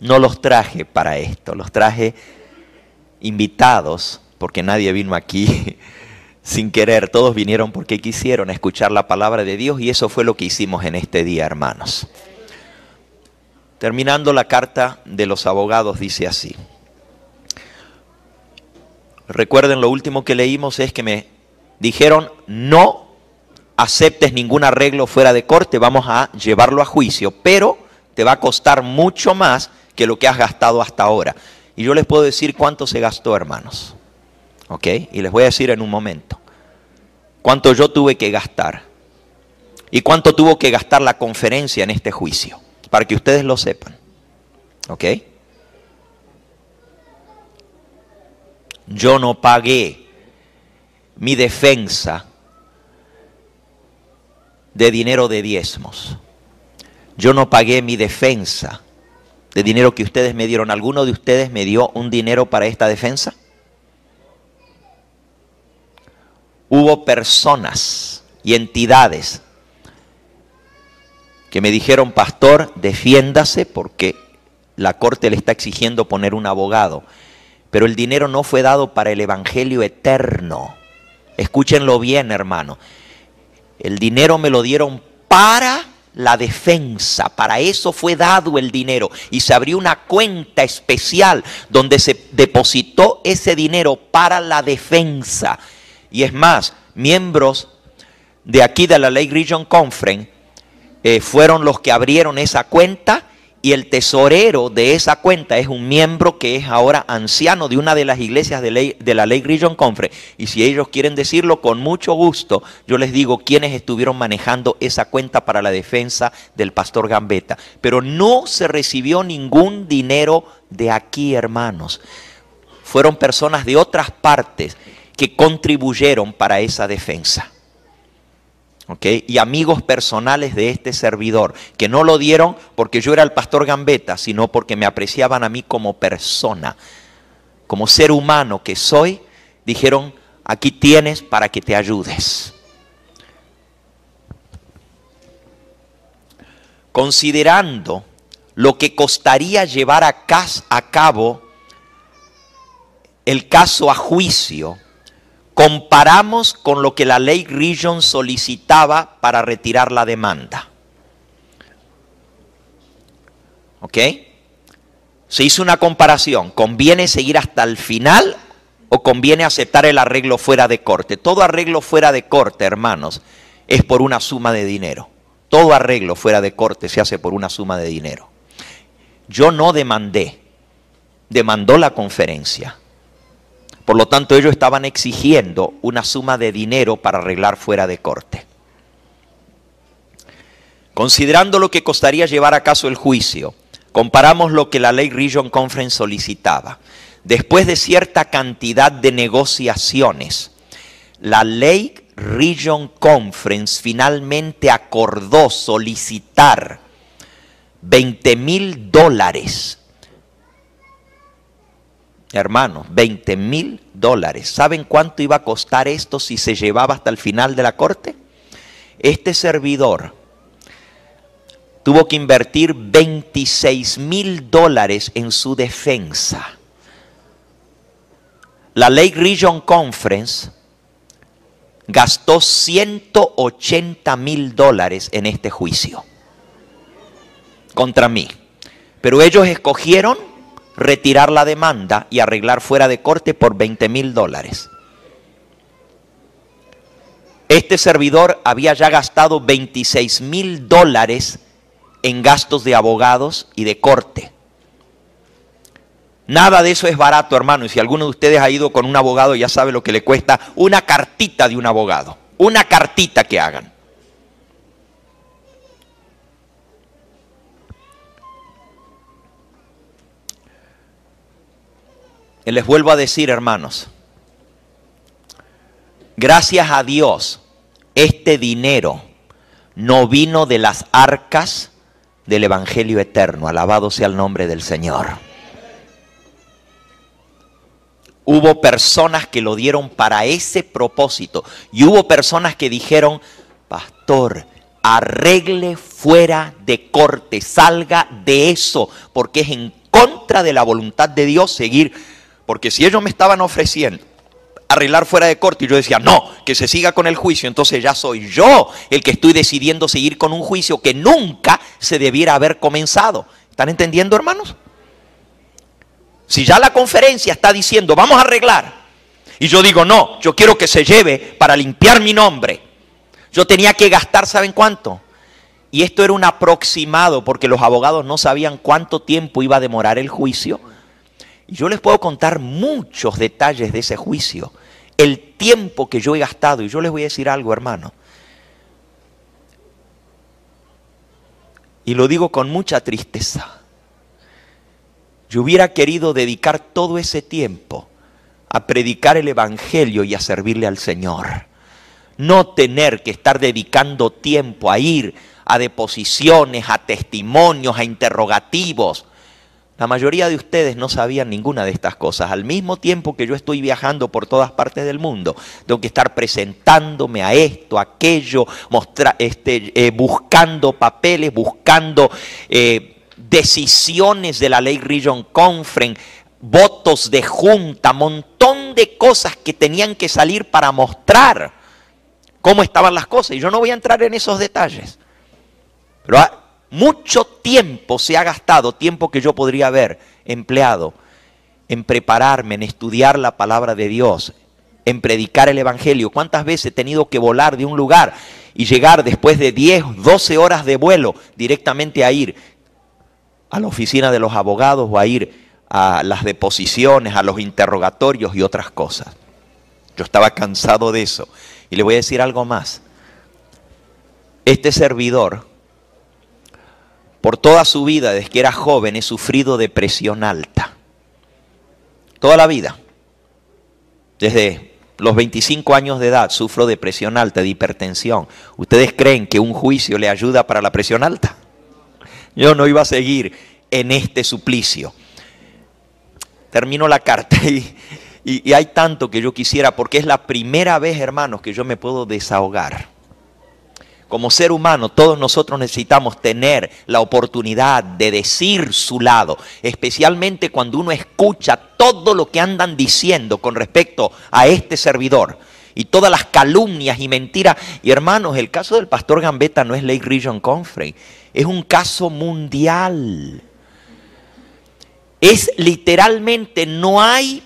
no los traje para esto, los traje invitados, porque nadie vino aquí sin querer, todos vinieron porque quisieron escuchar la palabra de Dios y eso fue lo que hicimos en este día, hermanos. Terminando la carta de los abogados dice así. Recuerden, lo último que leímos es que me dijeron no aceptes ningún arreglo fuera de corte, vamos a llevarlo a juicio, pero te va a costar mucho más que lo que has gastado hasta ahora. Y yo les puedo decir cuánto se gastó, hermanos. ¿Ok? Y les voy a decir en un momento cuánto yo tuve que gastar y cuánto tuvo que gastar la conferencia en este juicio, para que ustedes lo sepan. ¿Ok? Yo no pagué mi defensa de dinero de diezmos. Yo no pagué mi defensa de dinero que ustedes me dieron. ¿Alguno de ustedes me dio un dinero para esta defensa? Hubo personas y entidades que me dijeron, pastor, defiéndase porque la corte le está exigiendo poner un abogado. Pero el dinero no fue dado para el evangelio eterno. Escúchenlo bien, hermano. El dinero me lo dieron para la defensa. Para eso fue dado el dinero. Y se abrió una cuenta especial donde se depositó ese dinero para la defensa. Y es más, miembros de aquí de la Lake Region Conference fueron los que abrieron esa cuenta. Y el tesorero de esa cuenta es un miembro que es ahora anciano de una de las iglesias de la Lake Region Conference. Y si ellos quieren decirlo, con mucho gusto, yo les digo quiénes estuvieron manejando esa cuenta para la defensa del pastor Gambetta. Pero no se recibió ningún dinero de aquí, hermanos. Fueron personas de otras partes que contribuyeron para esa defensa. ¿Okay? Y amigos personales de este servidor, que no lo dieron porque yo era el pastor Gambetta, sino porque me apreciaban a mí como persona, como ser humano que soy, dijeron, aquí tienes para que te ayudes. Considerando lo que costaría llevar a cabo el caso a juicio, comparamos con lo que la Lake Region solicitaba para retirar la demanda. ¿Ok? Se hizo una comparación. ¿Conviene seguir hasta el final o conviene aceptar el arreglo fuera de corte? Todo arreglo fuera de corte, hermanos, es por una suma de dinero. Todo arreglo fuera de corte se hace por una suma de dinero. Yo no demandé, demandó la conferencia. Por lo tanto, ellos estaban exigiendo una suma de dinero para arreglar fuera de corte. Considerando lo que costaría llevar a cabo el juicio, comparamos lo que la Lake Region Conference solicitaba. Después de cierta cantidad de negociaciones, la Lake Region Conference finalmente acordó solicitar $20,000. Hermanos, $20,000. ¿Saben cuánto iba a costar esto si se llevaba hasta el final de la corte? Este servidor tuvo que invertir $26,000 en su defensa. La Lake Region Conference gastó $180,000 en este juicio contra mí. Pero ellos escogieron retirar la demanda y arreglar fuera de corte por $20,000. Este servidor había ya gastado $26,000 en gastos de abogados y de corte. Nada de eso es barato, hermano. Y si alguno de ustedes ha ido con un abogado, ya sabe lo que le cuesta una cartita de un abogado. Una cartita que hagan. Les vuelvo a decir, hermanos, gracias a Dios, este dinero no vino de las arcas del Evangelio eterno. Alabado sea el nombre del Señor. Hubo personas que lo dieron para ese propósito. Y hubo personas que dijeron, pastor, arregle fuera de corte, salga de eso, porque es en contra de la voluntad de Dios seguir. Porque si ellos me estaban ofreciendo arreglar fuera de corte. Y yo decía, no, que se siga con el juicio. Entonces ya soy yo el que estoy decidiendo seguir con un juicio que nunca se debiera haber comenzado. ¿Están entendiendo, hermanos? Si ya la conferencia está diciendo, vamos a arreglar, y yo digo, no, yo quiero que se lleve para limpiar mi nombre, yo tenía que gastar, ¿saben cuánto? Y esto era un aproximado, porque los abogados no sabían cuánto tiempo iba a demorar el juicio. Y yo les puedo contar muchos detalles de ese juicio, el tiempo que yo he gastado. Y yo les voy a decir algo, hermano, y lo digo con mucha tristeza. Yo hubiera querido dedicar todo ese tiempo a predicar el evangelio y a servirle al Señor. No tener que estar dedicando tiempo a ir a deposiciones, a testimonios, a interrogativos. La mayoría de ustedes no sabían ninguna de estas cosas. Al mismo tiempo que yo estoy viajando por todas partes del mundo, tengo que estar presentándome a esto, a aquello, buscando papeles, buscando decisiones de la Lake Region Conference, votos de junta, montón de cosas que tenían que salir para mostrar cómo estaban las cosas. Y yo no voy a entrar en esos detalles. Pero mucho tiempo se ha gastado, tiempo que yo podría haber empleado en prepararme, en estudiar la palabra de Dios, en predicar el evangelio. ¿Cuántas veces he tenido que volar de un lugar y llegar después de 10, 12 horas de vuelo directamente a ir a la oficina de los abogados o a ir a las deposiciones, a los interrogatorios y otras cosas? Yo estaba cansado de eso. Y le voy a decir algo más. Este servidor, por toda su vida, desde que era joven, he sufrido de presión alta. Toda la vida. Desde los 25 años de edad sufro de presión alta, de hipertensión. ¿Ustedes creen que un juicio le ayuda para la presión alta? Yo no iba a seguir en este suplicio. Termino la carta y hay tanto que yo quisiera, porque es la primera vez, hermanos, que yo me puedo desahogar. Como ser humano, todos nosotros necesitamos tener la oportunidad de decir su lado, especialmente cuando uno escucha todo lo que andan diciendo con respecto a este servidor y todas las calumnias y mentiras. Y hermanos, el caso del pastor Gambetta no es Lake Region Conference, es un caso mundial. Es literalmente, no hay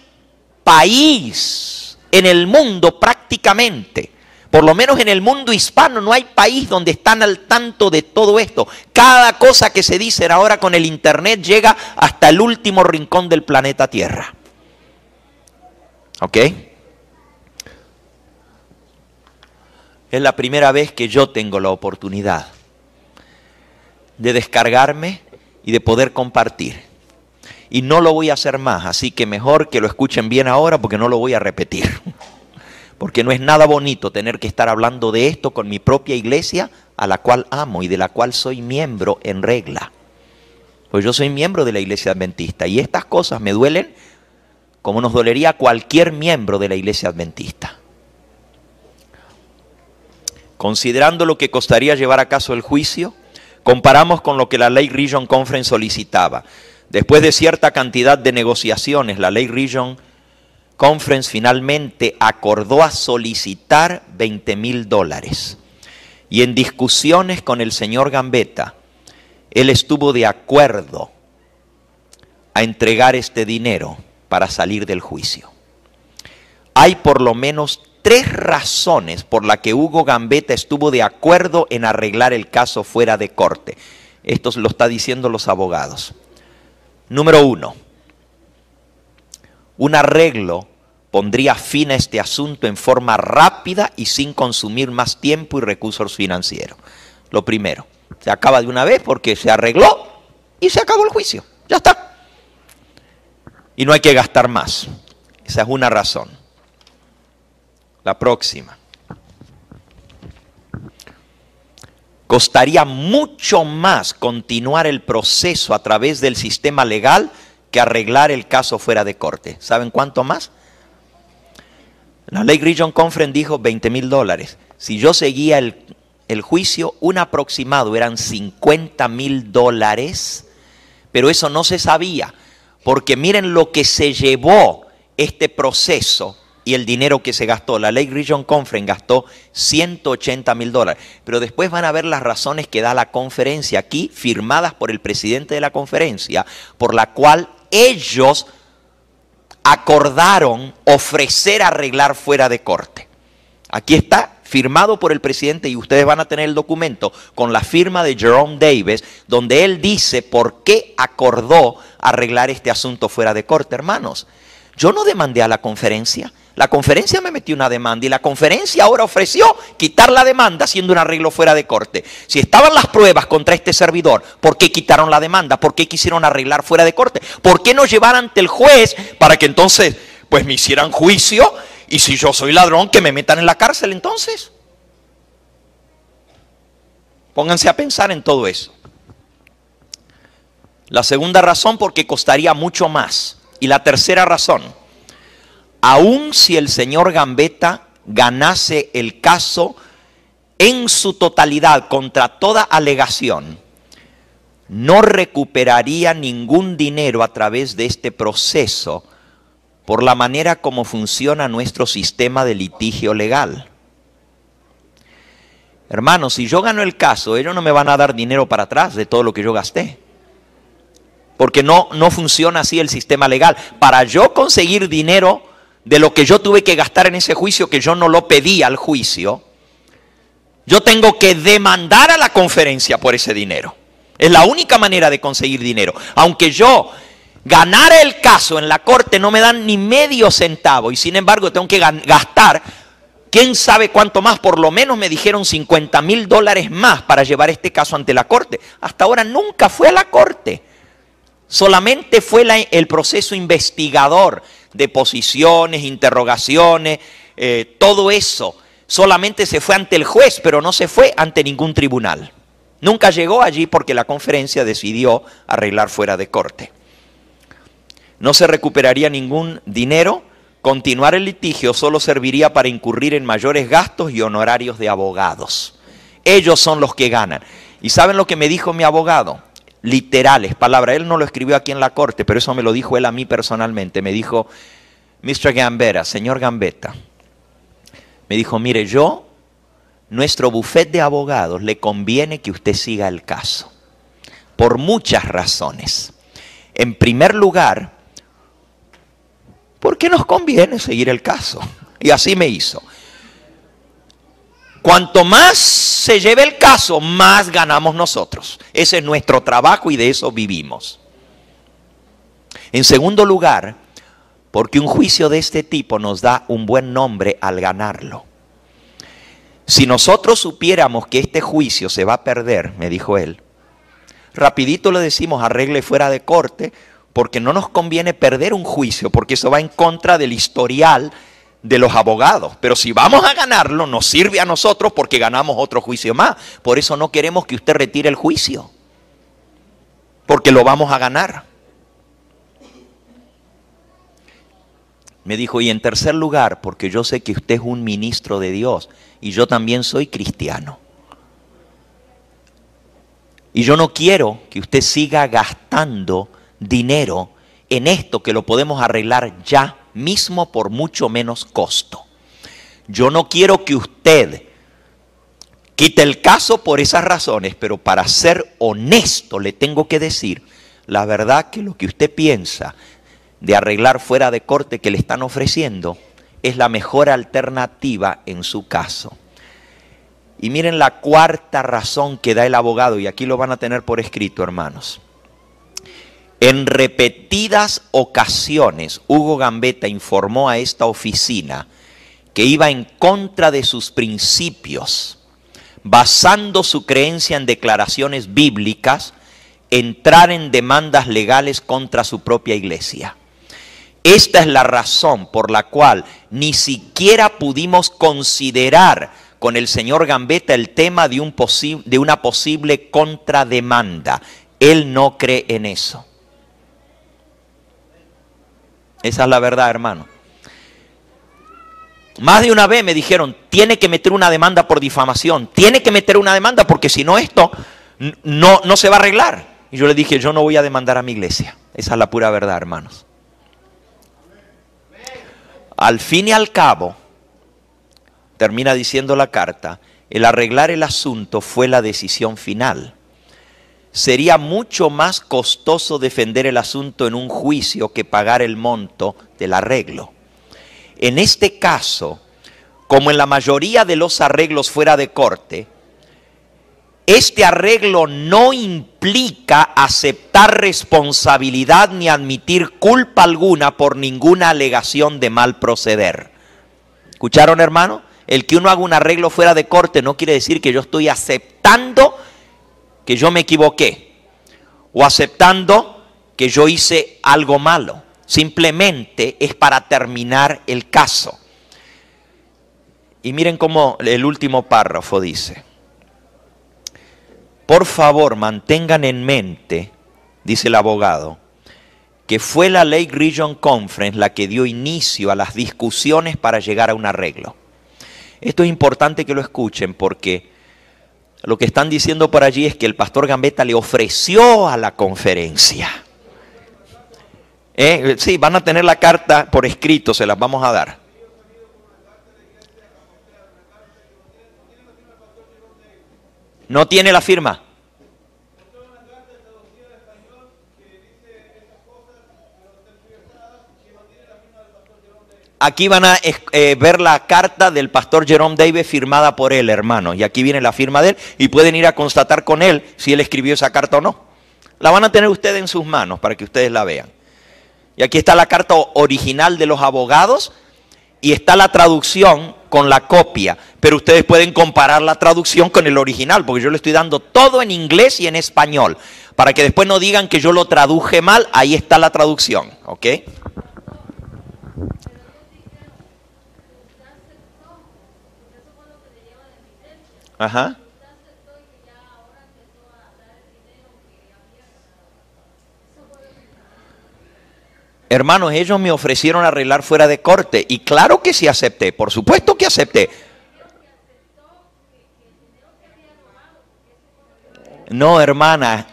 país en el mundo prácticamente, por lo menos en el mundo hispano, no hay país donde están al tanto de todo esto. Cada cosa que se dice ahora con el internet llega hasta el último rincón del planeta Tierra. ¿Ok? Es la primera vez que yo tengo la oportunidad de descargarme y de poder compartir. Y no lo voy a hacer más, así que mejor que lo escuchen bien ahora, porque no lo voy a repetir. Porque no es nada bonito tener que estar hablando de esto con mi propia iglesia, a la cual amo y de la cual soy miembro en regla. Pues yo soy miembro de la iglesia adventista y estas cosas me duelen como nos dolería a cualquier miembro de la iglesia adventista. Considerando lo que costaría llevar a cabo el juicio, comparamos con lo que la Lake Region Conference solicitaba. Después de cierta cantidad de negociaciones, la Lake Region Conference finalmente acordó a solicitar $20,000. Y en discusiones con el señor Gambetta, él estuvo de acuerdo a entregar este dinero para salir del juicio. Hay por lo menos 3 razones por las que Hugo Gambetta estuvo de acuerdo en arreglar el caso fuera de corte. Esto lo está diciendo los abogados. Número 1, un arreglo pondría fin a este asunto en forma rápida y sin consumir más tiempo y recursos financieros. Lo primero, se acaba de una vez porque se arregló y se acabó el juicio. Ya está. Y no hay que gastar más. Esa es una razón. La próxima. Costaría mucho más continuar el proceso a través del sistema legal que arreglar el caso fuera de corte. ¿Saben cuánto más? La Lake Region Conference dijo $20,000. Si yo seguía el juicio, un aproximado eran $50,000, pero eso no se sabía, porque miren lo que se llevó este proceso y el dinero que se gastó. La Lake Region Conference gastó $180,000. Pero después van a ver las razones que da la conferencia aquí, firmadas por el presidente de la conferencia, por la cual ellos acordaron ofrecer arreglar fuera de corte. Aquí está firmado por el presidente y ustedes van a tener el documento con la firma de Jerome Davis, donde él dice por qué acordó arreglar este asunto fuera de corte. Hermanos, yo no demandé a la conferencia me metió una demanda y la conferencia ahora ofreció quitar la demanda haciendo un arreglo fuera de corte. Si estaban las pruebas contra este servidor, ¿por qué quitaron la demanda? ¿Por qué quisieron arreglar fuera de corte? ¿Por qué no llevar ante el juez para que entonces pues me hicieran juicio? Y si yo soy ladrón, que me metan en la cárcel entonces. Pónganse a pensar en todo eso. La segunda razón, porque costaría mucho más. Y la tercera razón, aun si el señor Gambetta ganase el caso en su totalidad contra toda alegación, no recuperaría ningún dinero a través de este proceso por la manera como funciona nuestro sistema de litigio legal. Hermanos, si yo gano el caso, ellos no me van a dar dinero para atrás de todo lo que yo gasté. Porque no funciona así el sistema legal. Para yo conseguir dinero de lo que yo tuve que gastar en ese juicio, que yo no lo pedí al juicio, yo tengo que demandar a la conferencia por ese dinero. Es la única manera de conseguir dinero. Aunque yo ganara el caso en la corte, no me dan ni medio centavo. Y sin embargo tengo que gastar, quién sabe cuánto más. Por lo menos me dijeron $50,000 más para llevar este caso ante la corte. Hasta ahora nunca fue a la corte. Solamente fue el proceso investigador, deposiciones, interrogaciones, todo eso. Solamente se fue ante el juez, pero no se fue ante ningún tribunal. Nunca llegó allí porque la conferencia decidió arreglar fuera de corte. No se recuperaría ningún dinero. Continuar el litigio solo serviría para incurrir en mayores gastos y honorarios de abogados. Ellos son los que ganan. ¿Y saben lo que me dijo mi abogado? Literales, palabras. Él no lo escribió aquí en la corte, pero eso me lo dijo él a mí personalmente. Me dijo, Mr. Gambetta, señor Gambetta, me dijo, mire, nuestro bufete de abogados le conviene que usted siga el caso. Por muchas razones. En primer lugar, porque nos conviene seguir el caso. Y así me hizo. Cuanto más se lleve el caso, más ganamos nosotros. Ese es nuestro trabajo y de eso vivimos. En segundo lugar, porque un juicio de este tipo nos da un buen nombre al ganarlo. Si nosotros supiéramos que este juicio se va a perder, me dijo él, rapidito le decimos arregle fuera de corte, porque no nos conviene perder un juicio, porque eso va en contra del historial de los abogados. Pero si vamos a ganarlo, nos sirve a nosotros porque ganamos otro juicio más. Por eso no queremos que usted retire el juicio, porque lo vamos a ganar. Me dijo, y en tercer lugar, porque yo sé que usted es un ministro de Dios y yo también soy cristiano. Y yo no quiero que usted siga gastando dinero en esto que lo podemos arreglar ya mismo por mucho menos costo. Yo no quiero que usted quite el caso por esas razones, pero para ser honesto le tengo que decir la verdad, que lo que usted piensa de arreglar fuera de corte que le están ofreciendo es la mejor alternativa en su caso. Y miren la cuarta razón que da el abogado, y aquí lo van a tener por escrito, hermanos. En repetidas ocasiones, Hugo Gambetta informó a esta oficina que iba en contra de sus principios, basando su creencia en declaraciones bíblicas, entrar en demandas legales contra su propia iglesia. Esta es la razón por la cual ni siquiera pudimos considerar con el señor Gambetta el tema de una posible contrademanda. Él no cree en eso. Esa es la verdad, hermano. Más de una vez me dijeron, tiene que meter una demanda por difamación, tiene que meter una demanda porque si no esto no se va a arreglar. Y yo le dije, yo no voy a demandar a mi iglesia. Esa es la pura verdad, hermanos. al fin y al cabo, termina diciendo la carta, el arreglar el asunto fue la decisión final. Sería mucho más costoso defender el asunto en un juicio que pagar el monto del arreglo. En este caso, como en la mayoría de los arreglos fuera de corte, este arreglo no implica aceptar responsabilidad ni admitir culpa alguna por ninguna alegación de mal proceder. ¿Escucharon, hermano? El que uno haga un arreglo fuera de corte no quiere decir que yo estoy aceptando que yo me equivoqué o aceptando que yo hice algo malo. Simplemente es para terminar el caso. Y miren cómo el último párrafo dice: por favor, mantengan en mente, dice el abogado, que fue la Lake Region Conference la que dio inicio a las discusiones para llegar a un arreglo. Esto es importante que lo escuchen porque lo que están diciendo por allí es que el pastor Gambetta le ofreció a la conferencia. Sí, van a tener la carta por escrito, se las vamos a dar. ¿No tiene la firma? Aquí van a ver la carta del pastor Jerome Davis firmada por él, hermano. Y aquí viene la firma de él y pueden ir a constatar con él si él escribió esa carta o no. La van a tener ustedes en sus manos para que ustedes la vean. Y aquí está la carta original de los abogados y está la traducción con la copia. Pero ustedes pueden comparar la traducción con el original, porque yo le estoy dando todo en inglés y en español. Para que después no digan que yo lo traduje mal, ahí está la traducción, ¿ok? Ajá. Hermanos, ellos me ofrecieron arreglar fuera de corte y claro que sí acepté, por supuesto que acepté. No, hermana,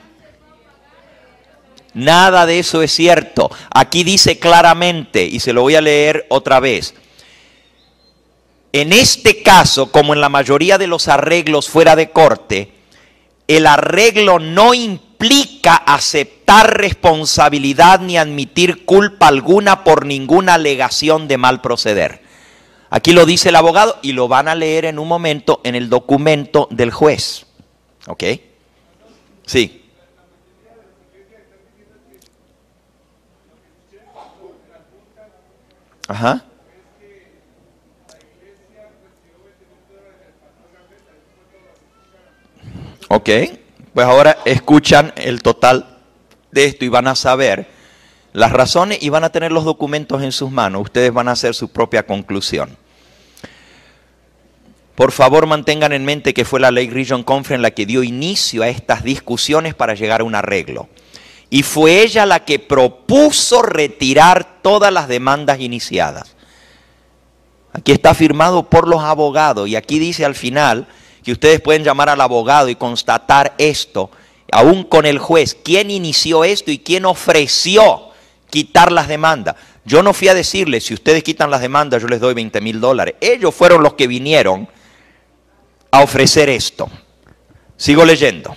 nada de eso es cierto. Aquí dice claramente, y se lo voy a leer otra vez. En este caso, como en la mayoría de los arreglos fuera de corte, el arreglo no implica aceptar responsabilidad ni admitir culpa alguna por ninguna alegación de mal proceder. Aquí lo dice el abogado y lo van a leer en un momento en el documento del juez. ¿Ok? Sí. Ajá. Ok, pues ahora escuchan el total de esto y van a saber las razones y van a tener los documentos en sus manos. Ustedes van a hacer su propia conclusión. Por favor, mantengan en mente que fue la Lake Region Conference la que dio inicio a estas discusiones para llegar a un arreglo. Y fue ella la que propuso retirar todas las demandas iniciadas. Aquí está firmado por los abogados y aquí dice al final que ustedes pueden llamar al abogado y constatar esto, aún con el juez, quién inició esto y quién ofreció quitar las demandas. Yo no fui a decirles, si ustedes quitan las demandas, yo les doy $20,000. Ellos fueron los que vinieron a ofrecer esto. Sigo leyendo.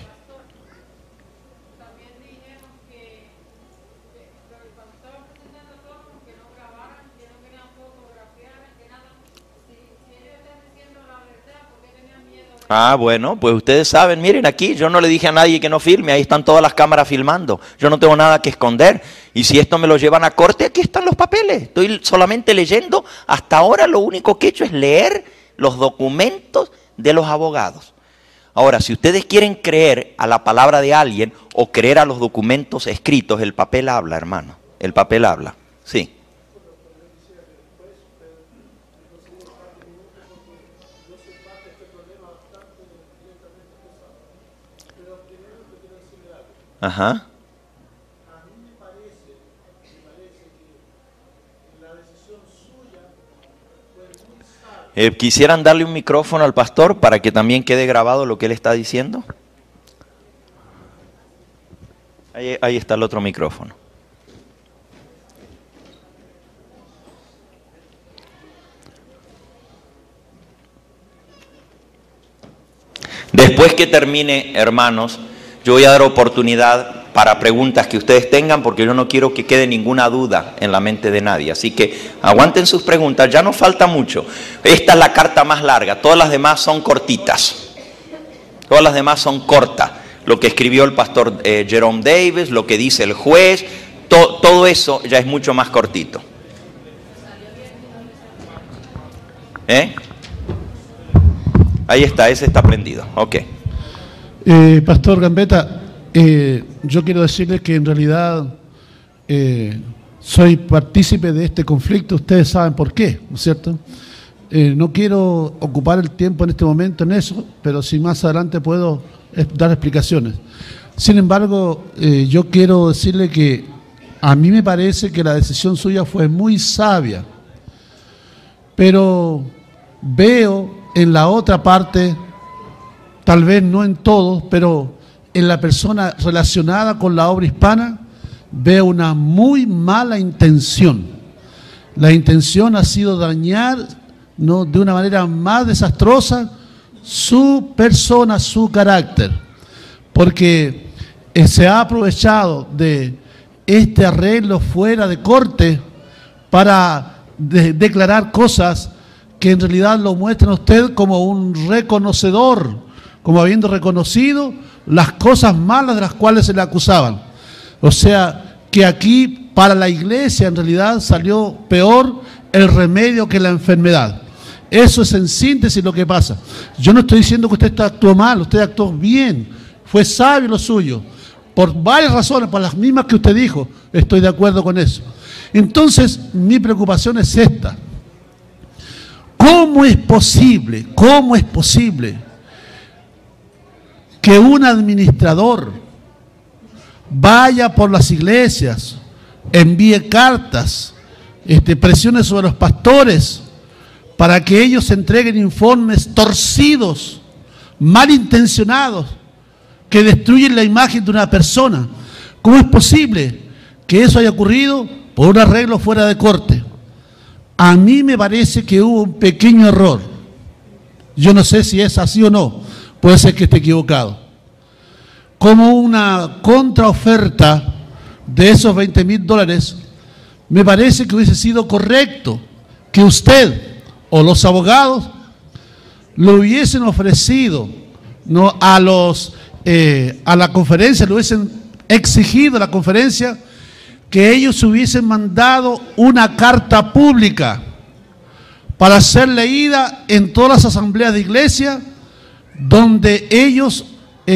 Ah, bueno, pues ustedes saben, miren aquí, yo no le dije a nadie que no firme, ahí están todas las cámaras filmando, yo no tengo nada que esconder, y si esto me lo llevan a corte, aquí están los papeles, estoy solamente leyendo, hasta ahora lo único que he hecho es leer los documentos de los abogados. Ahora, si ustedes quieren creer a la palabra de alguien o creer a los documentos escritos, el papel habla, hermano, el papel habla, sí. Ajá. A mí me parece que la decisión suya fue muy sabia. ¿Quisieran darle un micrófono al pastor para que también quede grabado lo que él está diciendo? Ahí está el otro micrófono. Después que termine, hermanos, yo voy a dar oportunidad para preguntas que ustedes tengan, porque yo no quiero que quede ninguna duda en la mente de nadie. Así que aguanten sus preguntas, ya no falta mucho. Esta es la carta más larga, todas las demás son cortitas. Todas las demás son cortas. Lo que escribió el pastor Jerome Davis, lo que dice el juez, todo eso ya es mucho más cortito. Ahí está, ese está prendido. Ok. Pastor Gambetta, yo quiero decirles que en realidad soy partícipe de este conflicto. Ustedes saben por qué, ¿no es cierto? No quiero ocupar el tiempo en este momento en eso, pero si más adelante puedo dar explicaciones. Sin embargo, yo quiero decirle que a mí me parece que la decisión suya fue muy sabia, pero veo en la otra parte, tal vez no en todos, pero en la persona relacionada con la obra hispana, veo una muy mala intención. La intención ha sido dañar, ¿no?, de una manera más desastrosa su persona, su carácter, porque se ha aprovechado de este arreglo fuera de corte para declarar cosas que en realidad lo muestran a usted como un reconocedor, como habiendo reconocido las cosas malas de las cuales se le acusaban. O sea, que aquí para la iglesia en realidad salió peor el remedio que la enfermedad. Eso es en síntesis lo que pasa. Yo no estoy diciendo que usted actuó mal, usted actuó bien, fue sabio lo suyo, por varias razones, por las mismas que usted dijo, estoy de acuerdo con eso. Entonces, mi preocupación es esta. ¿Cómo es posible que un administrador vaya por las iglesias, envíe cartas, presiones sobre los pastores para que ellos entreguen informes torcidos, malintencionados, que destruyen la imagen de una persona? ¿Cómo es posible que eso haya ocurrido por un arreglo fuera de corte? A mí me parece que hubo un pequeño error. Yo no sé si es así o no, puede ser que esté equivocado. Como una contraoferta de esos $20,000, me parece que hubiese sido correcto que usted o los abogados lo hubiesen ofrecido, ¿no?, a la conferencia, le hubiesen exigido a la conferencia que ellos hubiesen mandado una carta pública para ser leída en todas las asambleas de iglesia, donde ellos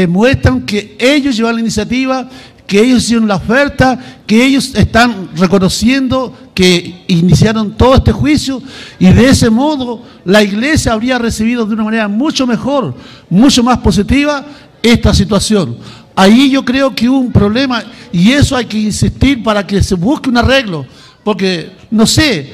muestran que ellos llevan la iniciativa, que ellos hicieron la oferta, que ellos están reconociendo que iniciaron todo este juicio, y de ese modo la iglesia habría recibido de una manera mucho mejor, mucho más positiva esta situación. Ahí yo creo que hubo un problema, y eso hay que insistir para que se busque un arreglo, porque no sé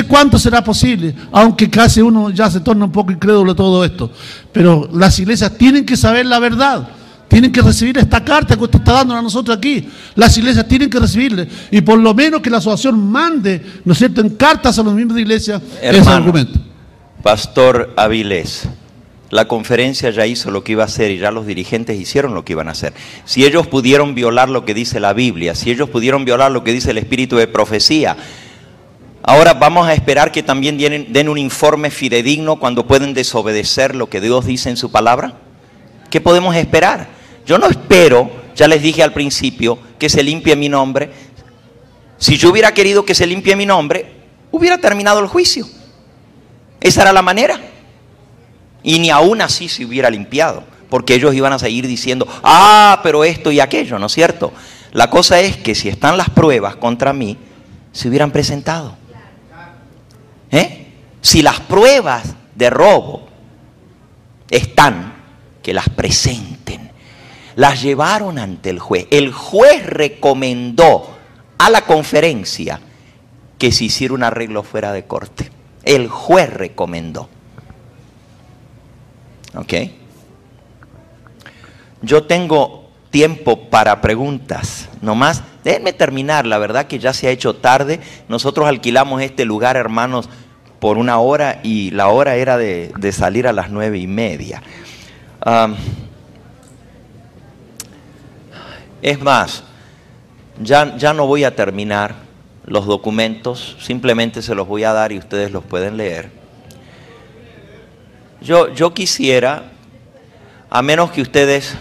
cuánto será posible, aunque casi uno ya se torna un poco incrédulo de todo esto, pero las iglesias tienen que saber la verdad, tienen que recibir esta carta que usted está dando a nosotros aquí. Las iglesias tienen que recibirle, y por lo menos que la asociación mande, ¿no es cierto?, en cartas a los miembros de iglesia ese argumento. Pastor Avilés, la conferencia ya hizo lo que iba a hacer y ya los dirigentes hicieron lo que iban a hacer. Si ellos pudieron violar lo que dice la Biblia, si ellos pudieron violar lo que dice el espíritu de profecía, ahora vamos a esperar que también den un informe fidedigno cuando pueden desobedecer lo que Dios dice en su palabra. ¿Qué podemos esperar? Yo no espero, ya les dije al principio, que se limpie mi nombre. Si yo hubiera querido que se limpie mi nombre, hubiera terminado el juicio. Esa era la manera. Y ni aún así se hubiera limpiado, porque ellos iban a seguir diciendo, pero esto y aquello, ¿no es cierto? La cosa es que si están las pruebas contra mí, se hubieran presentado. Si las pruebas de robo están, que las presenten. Las llevaron ante el juez. El juez recomendó a la conferencia que se hiciera un arreglo fuera de corte. El juez recomendó. ¿Ok? Yo tengo tiempo para preguntas. Nomás, déjenme terminar. La verdad que ya se ha hecho tarde. Nosotros alquilamos este lugar, hermanos, por 1 hora, y la hora era de salir a las 9:30. Es más, ya no voy a terminar los documentos, simplemente se los voy a dar y ustedes los pueden leer. Yo quisiera, a menos que ustedes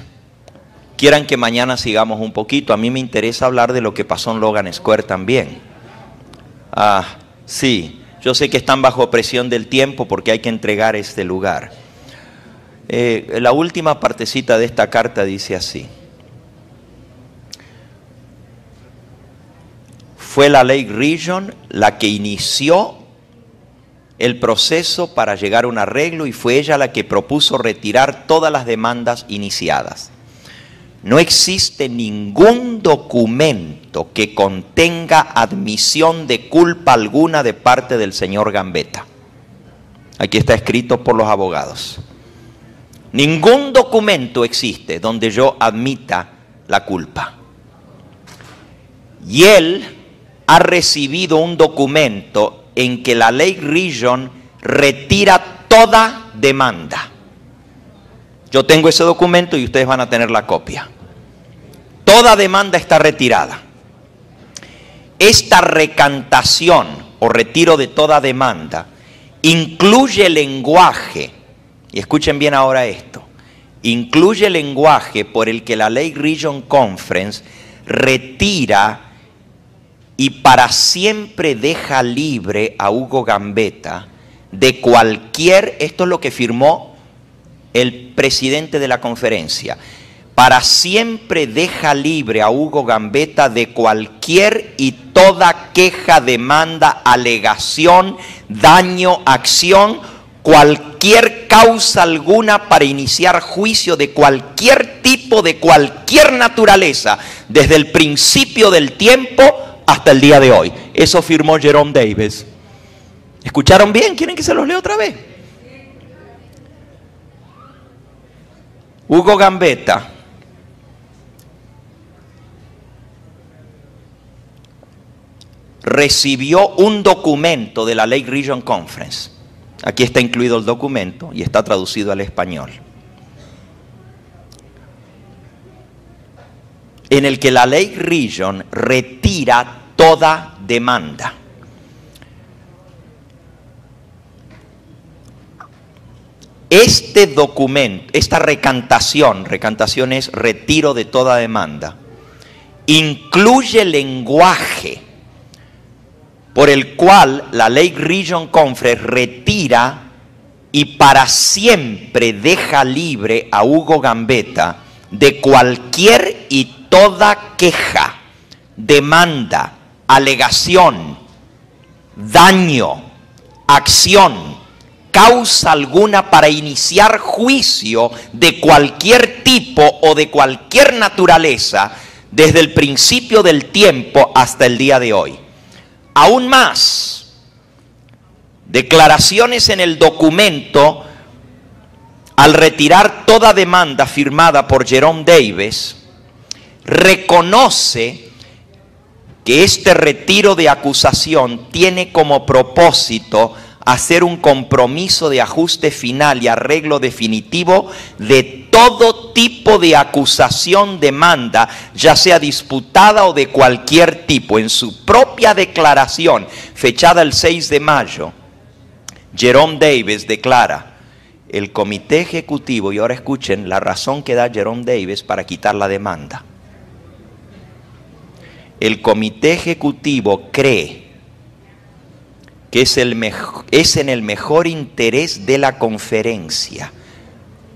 quieran que mañana sigamos un poquito, a mí me interesa hablar de lo que pasó en Logan Square también. Sí, yo sé que están bajo presión del tiempo porque hay que entregar este lugar. La última partecita de esta carta dice así: fue la Lake Region la que inició el proceso para llegar a un arreglo y fue ella la que propuso retirar todas las demandas iniciadas. No existe ningún documento que contenga admisión de culpa alguna de parte del señor Gambetta. Aquí está escrito por los abogados. Ningún documento existe donde yo admita la culpa. Y él ha recibido un documento en que la Lake Region retira toda demanda. Yo tengo ese documento y ustedes van a tener la copia. Toda demanda está retirada. Esta recantación o retiro de toda demanda incluye lenguaje, y escuchen bien ahora esto, incluye lenguaje por el que la Lake Region Conference retira y para siempre deja libre a Hugo Gambetta de cualquier, esto es lo que firmó el presidente de la conferencia, para siempre deja libre a Hugo Gambetta de cualquier y toda queja, demanda, alegación, daño, acción, cualquier causa alguna para iniciar juicio de cualquier tipo, de cualquier naturaleza, desde el principio del tiempo hasta el día de hoy. Eso firmó Jerome Davis. ¿Escucharon bien? ¿Quieren que se los lea otra vez? Hugo Gambetta recibió un documento de la Lake Region Conference. Aquí está incluido el documento y está traducido al español, en el que la Lake Region retira toda demanda. Este documento, esta recantación es retiro de toda demanda, incluye lenguaje por el cual la Lake Region Conference retira y para siempre deja libre a Hugo Gambetta de cualquier y toda queja, demanda, alegación, daño, acción, causa alguna para iniciar juicio de cualquier tipo o de cualquier naturaleza desde el principio del tiempo hasta el día de hoy. Aún más, declaraciones en el documento al retirar toda demanda firmada por Jerome Davis, reconoce que este retiro de acusación tiene como propósito hacer un compromiso de ajuste final y arreglo definitivo de todo tipo de acusación, demanda, ya sea disputada o de cualquier tipo. En su propia declaración, fechada el 6 de mayo, Jerome Davis declara: el comité ejecutivo, y ahora escuchen la razón que da Jerome Davis para quitar la demanda. El comité ejecutivo cree que es en el mejor interés de la conferencia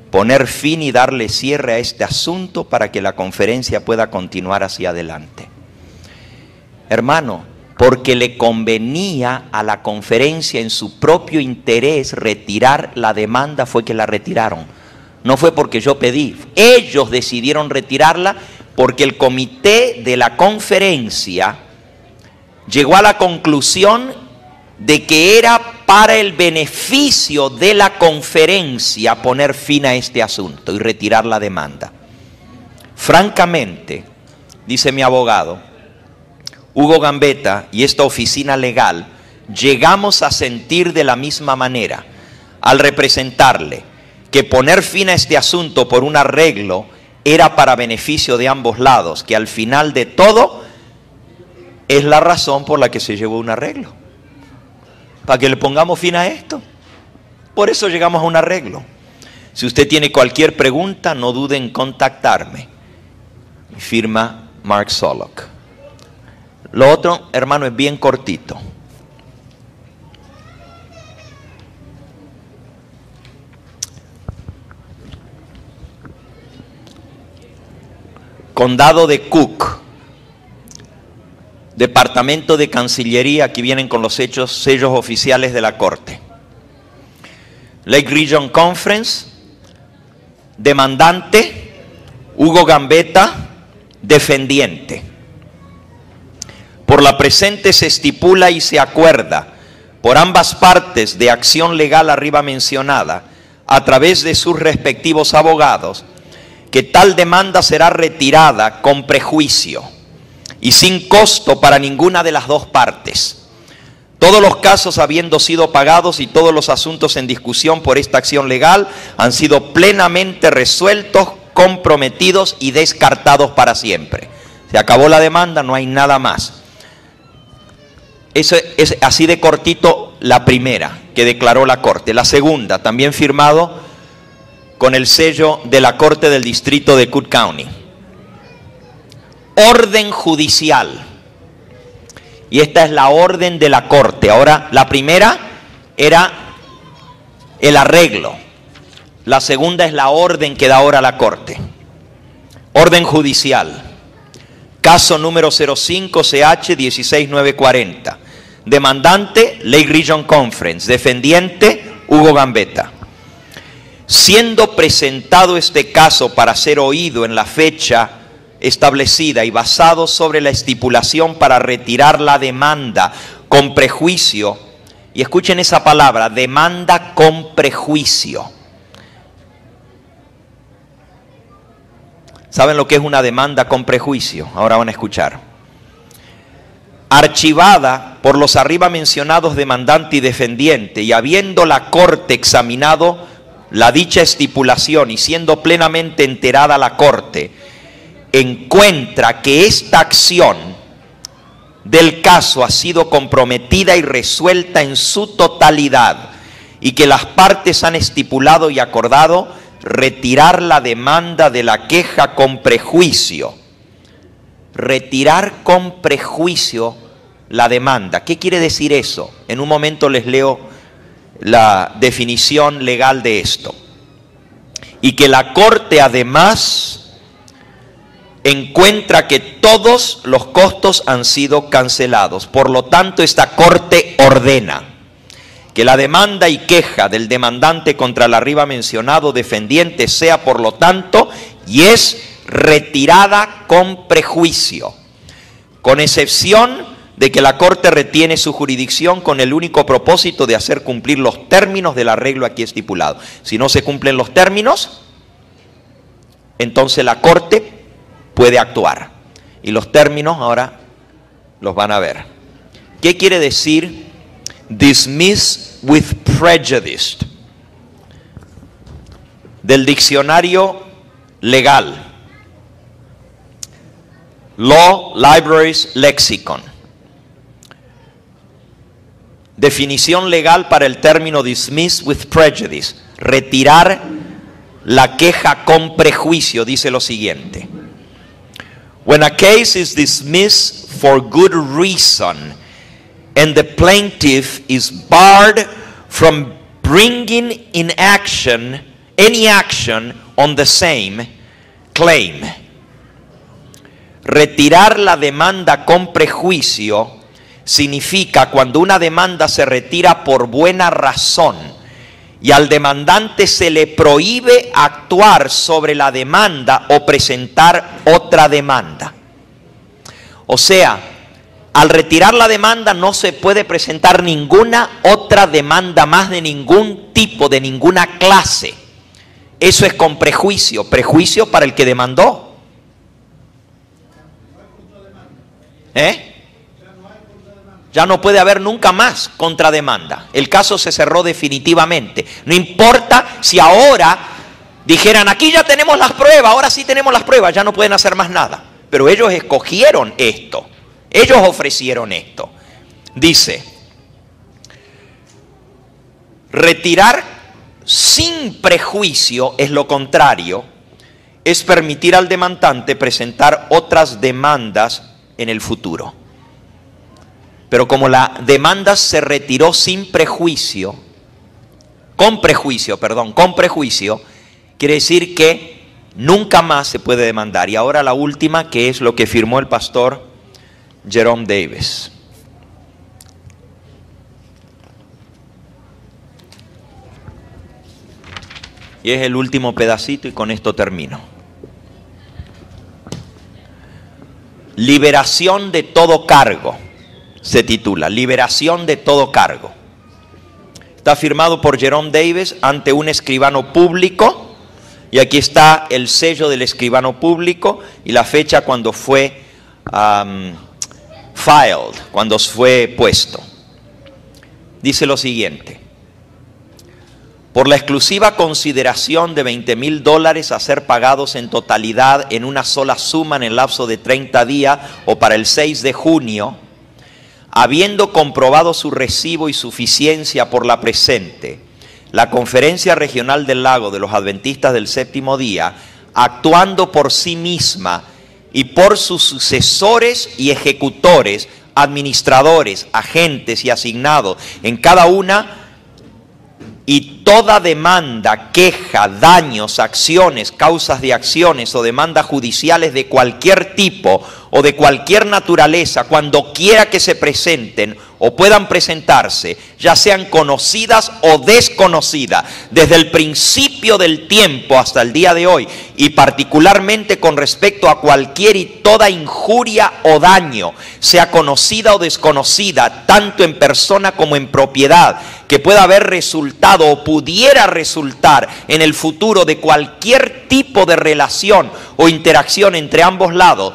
poner fin y darle cierre a este asunto para que la conferencia pueda continuar hacia adelante. Hermano, porque le convenía a la conferencia en su propio interés retirar la demanda, fue que la retiraron. No fue porque yo pedí, ellos decidieron retirarla porque el comité de la conferencia llegó a la conclusión de que era para el beneficio de la conferencia poner fin a este asunto y retirar la demanda. Francamente, dice mi abogado, Hugo Gambetta y esta oficina legal llegamos a sentir de la misma manera al representarle que poner fin a este asunto por un arreglo era para beneficio de ambos lados, que al final de todo es la razón por la que se llevó un arreglo. Para que le pongamos fin a esto. Por eso llegamos a un arreglo. Si usted tiene cualquier pregunta, no dude en contactarme. Firma Mark Solok. Lo otro, hermano, es bien cortito. Condado de Cook, Departamento de Cancillería, aquí vienen con los sellos oficiales de la Corte. Lake Region Conference, demandante, Hugo Gambetta, defendiente. Por la presente se estipula y se acuerda por ambas partes de acción legal arriba mencionada, a través de sus respectivos abogados, que tal demanda será retirada con prejuicio y sin costo para ninguna de las dos partes. Todos los casos habiendo sido pagados y todos los asuntos en discusión por esta acción legal han sido plenamente resueltos, comprometidos y descartados para siempre. Se acabó la demanda, no hay nada más. Eso es así de cortito la primera que declaró la Corte. La segunda, también firmado con el sello de la Corte del Distrito de Cook County. Orden judicial. Y esta es la orden de la Corte. Ahora, la primera era el arreglo. La segunda es la orden que da ahora la Corte. Orden judicial. Caso número 05CH16940. Demandante, Lake Region Conference. Defendiente, Hugo Gambetta. Siendo presentado este caso para ser oído en la fecha establecida y basado sobre la estipulación para retirar la demanda con prejuicio, y escuchen esa palabra, demanda con prejuicio. ¿Saben lo que es una demanda con prejuicio? Ahora van a escuchar. Archivada por los arriba mencionados demandante y defendiente, y habiendo la Corte examinado la dicha estipulación y siendo plenamente enterada la Corte, encuentra que esta acción del caso ha sido comprometida y resuelta en su totalidad y que las partes han estipulado y acordado retirar la demanda de la queja con prejuicio. Retirar con prejuicio la demanda. ¿Qué quiere decir eso? En un momento les leo la definición legal de esto. Y que la Corte además encuentra que todos los costos han sido cancelados. Por lo tanto, esta Corte ordena que la demanda y queja del demandante contra el arriba mencionado defendiente sea, por lo tanto, y es retirada con prejuicio, con excepción de que la Corte retiene su jurisdicción con el único propósito de hacer cumplir los términos del arreglo aquí estipulado. Si no se cumplen los términos, entonces la Corte puede actuar. Y los términos ahora los van a ver. ¿Qué quiere decir dismiss with prejudice? Del diccionario legal, Law Libraries Lexicon. Definición legal para el término dismiss with prejudice. Retirar la queja con prejuicio. Dice lo siguiente. When a case is dismissed for good reason and the plaintiff is barred from bringing in action any action on the same claim. Retirar la demanda con prejuicio significa cuando una demanda se retira por buena razón y al demandante se le prohíbe actuar sobre la demanda o presentar otra demanda. O sea, al retirar la demanda no se puede presentar ninguna otra demanda más de ningún tipo, de ninguna clase. Eso es con prejuicio, prejuicio para el que demandó. Ya no puede haber nunca más contrademanda. El caso se cerró definitivamente. No importa si ahora dijeran, aquí ya tenemos las pruebas, ahora sí tenemos las pruebas, ya no pueden hacer más nada. Pero ellos escogieron esto. Ellos ofrecieron esto. Dice, retirar sin prejuicio es lo contrario, es permitir al demandante presentar otras demandas en el futuro. Pero como la demanda se retiró sin prejuicio, con prejuicio, quiere decir que nunca más se puede demandar. Y ahora la última, que es lo que firmó el pastor Jerome Davis. Y es el último pedacito y con esto termino. Liberación de todo cargo. Se titula, liberación de todo cargo. Está firmado por Jerome Davis ante un escribano público. Y aquí está el sello del escribano público y la fecha cuando fue filed, cuando fue puesto. Dice lo siguiente. Por la exclusiva consideración de $20,000 a ser pagados en totalidad en una sola suma en el lapso de 30 días o para el 6 de junio, habiendo comprobado su recibo y suficiencia por la presente, la Conferencia Regional del Lago de los Adventistas del Séptimo Día, actuando por sí misma y por sus sucesores y ejecutores, administradores, agentes y asignados en cada una, y toda demanda, queja, daños, acciones, causas de acciones o demandas judiciales de cualquier tipo o de cualquier naturaleza, cuando quiera que se presenten o puedan presentarse, ya sean conocidas o desconocidas, desde el principio del tiempo hasta el día de hoy, y particularmente con respecto a cualquier y toda injuria o daño, sea conocida o desconocida, tanto en persona como en propiedad, que pueda haber resultado o pudiera resultar en el futuro de cualquier tipo de relación o interacción entre ambos lados,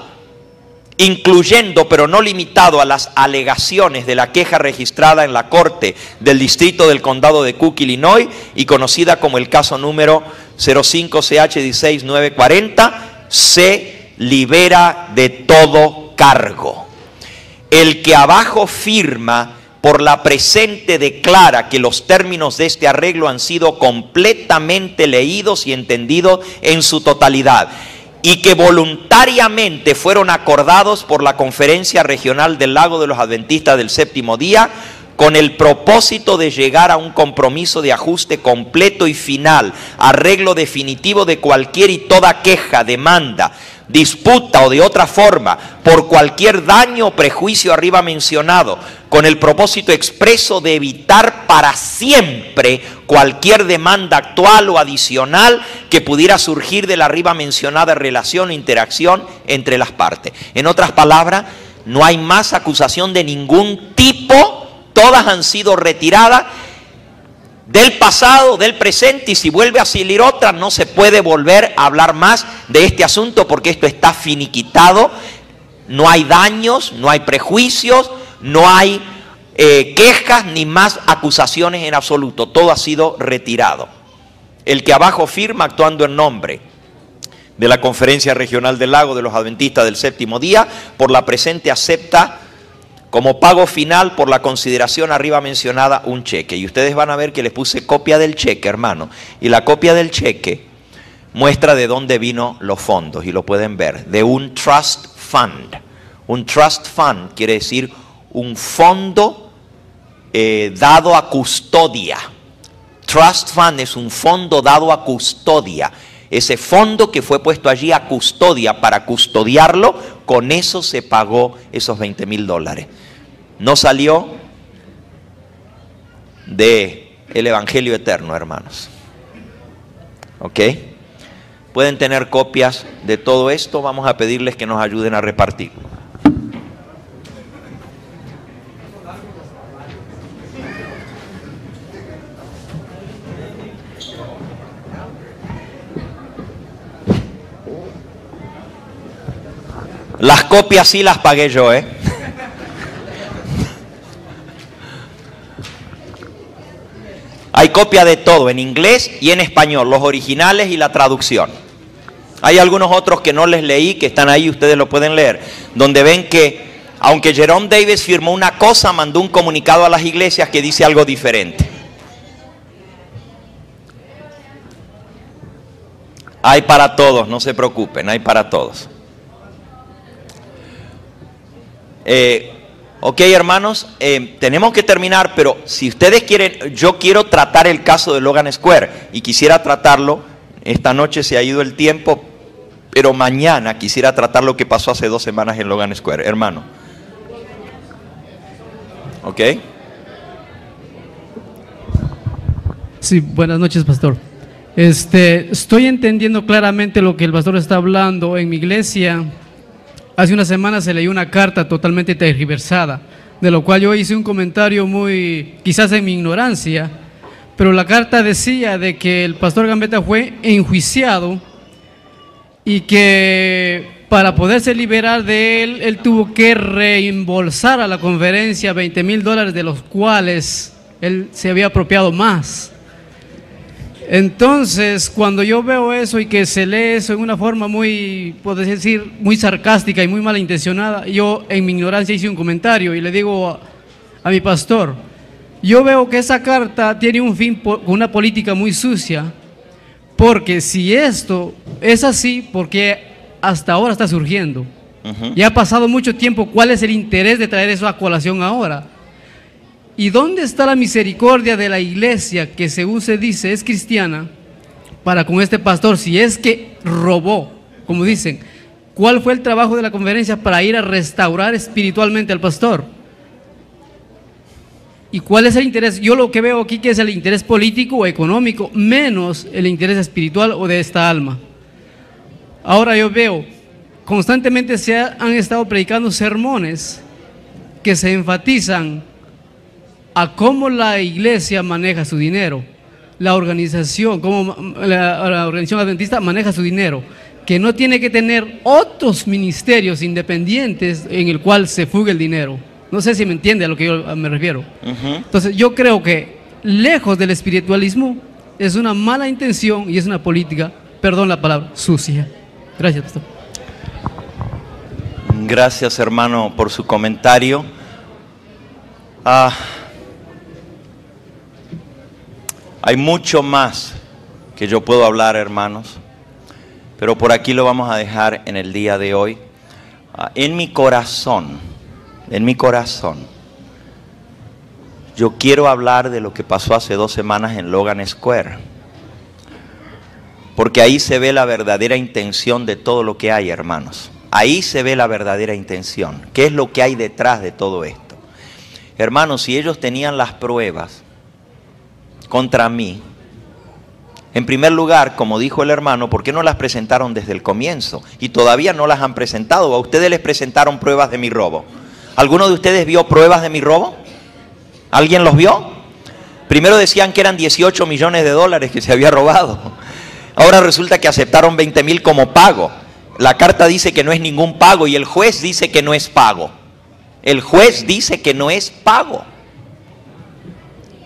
incluyendo pero no limitado a las alegaciones de la queja registrada en la Corte del Distrito del Condado de Cook, Illinois, y conocida como el caso número 05CH16940, se libera de todo cargo. El que abajo firma por la presente declara que los términos de este arreglo han sido completamente leídos y entendidos en su totalidad, y que voluntariamente fueron acordados por la Conferencia Regional del Lago de los Adventistas del Séptimo Día, con el propósito de llegar a un compromiso de ajuste completo y final, arreglo definitivo de cualquier y toda queja, demanda, disputa o de otra forma, por cualquier daño o prejuicio arriba mencionado, con el propósito expreso de evitar para siempre cualquier demanda actual o adicional que pudiera surgir de la arriba mencionada relación o interacción entre las partes. En otras palabras, no hay más acusación de ningún tipo, todas han sido retiradas del pasado, del presente, y si vuelve a salir otra, no se puede volver a hablar más de este asunto porque esto está finiquitado. No hay daños, no hay prejuicios, no hay quejas ni más acusaciones en absoluto. Todo ha sido retirado. El que abajo firma actuando en nombre de la Conferencia Regional del Lago de los Adventistas del Séptimo Día, por la presente acepta como pago final por la consideración arriba mencionada un cheque. Y ustedes van a ver que les puse copia del cheque, hermano. Y la copia del cheque muestra de dónde vino los fondos, y lo pueden ver, de un trust fund. Un trust fund quiere decir un fondo dado a custodia. Trust fund es un fondo dado a custodia. Ese fondo que fue puesto allí a custodia para custodiarlo, con eso se pagó esos $20,000. No salió de el Evangelio eterno, hermanos. ¿Ok? Pueden tener copias de todo esto. Vamos a pedirles que nos ayuden a repartir. Las copias sí las pagué yo, Hay copia de todo, en inglés y en español, los originales y la traducción. Hay algunos otros que no les leí, que están ahí, ustedes lo pueden leer, donde ven que, aunque Jerome Davis firmó una cosa, mandó un comunicado a las iglesias que dice algo diferente. Hay para todos, no se preocupen, hay para todos. Ok, hermanos, tenemos que terminar, pero si ustedes quieren, yo quiero tratar el caso de Logan Square y quisiera tratarlo. Esta noche se ha ido el tiempo, pero mañana quisiera tratar lo que pasó hace 2 semanas en Logan Square, hermano. ¿Ok? Sí, buenas noches, pastor. Estoy entendiendo claramente lo que el pastor está hablando. En mi iglesia, hace una semana se leyó una carta totalmente tergiversada, de lo cual yo hice un comentario muy, quizás en mi ignorancia, pero la carta decía de que el pastor Gambetta fue enjuiciado y que para poderse liberar de él, él tuvo que reembolsar a la conferencia $20,000, de los cuales él se había apropiado más. Entonces, cuando yo veo eso y que se lee eso en una forma muy, puedo decir, muy sarcástica y muy malintencionada, yo en mi ignorancia hice un comentario y le digo a mi pastor, yo veo que esa carta tiene un fin, una política muy sucia, porque si esto es así, porque hasta ahora está surgiendo, ya ha pasado mucho tiempo, ¿cuál es el interés de traer eso a colación ahora? ¿Y dónde está la misericordia de la iglesia que, según se dice, es cristiana, para con este pastor, si es que robó, como dicen? ¿Cuál fue el trabajo de la conferencia para ir a restaurar espiritualmente al pastor? ¿Y cuál es el interés? Yo lo que veo aquí que es el interés político o económico, menos el interés espiritual o de esta alma. Ahora yo veo, constantemente han estado predicando sermones que se enfatizan a cómo la iglesia maneja su dinero, la organización, cómo la organización adventista maneja su dinero, que no tiene que tener otros ministerios independientes en el cual se fugue el dinero. No sé si me entiende a lo que yo me refiero. Entonces yo creo que lejos del espiritualismo es una mala intención y es una política, perdón la palabra, sucia. Gracias, pastor. Gracias, hermano, por su comentario. Hay mucho más que yo puedo hablar, hermanos, pero por aquí lo vamos a dejar en el día de hoy. En mi corazón, yo quiero hablar de lo que pasó hace 2 semanas en Logan Square, porque ahí se ve la verdadera intención de todo lo que hay, hermanos. Ahí se ve la verdadera intención. ¿Qué es lo que hay detrás de todo esto? Hermanos, si ellos tenían las pruebas contra mí, en primer lugar, como dijo el hermano, ¿por qué no las presentaron desde el comienzo? Y todavía no las han presentado. ¿A ustedes les presentaron pruebas de mi robo? ¿Alguno de ustedes vio pruebas de mi robo? ¿Alguien los vio? Primero decían que eran $18 millones que se había robado. Ahora resulta que aceptaron 20,000 como pago. La carta dice que no es ningún pago y el juez dice que no es pago. El juez dice que no es pago.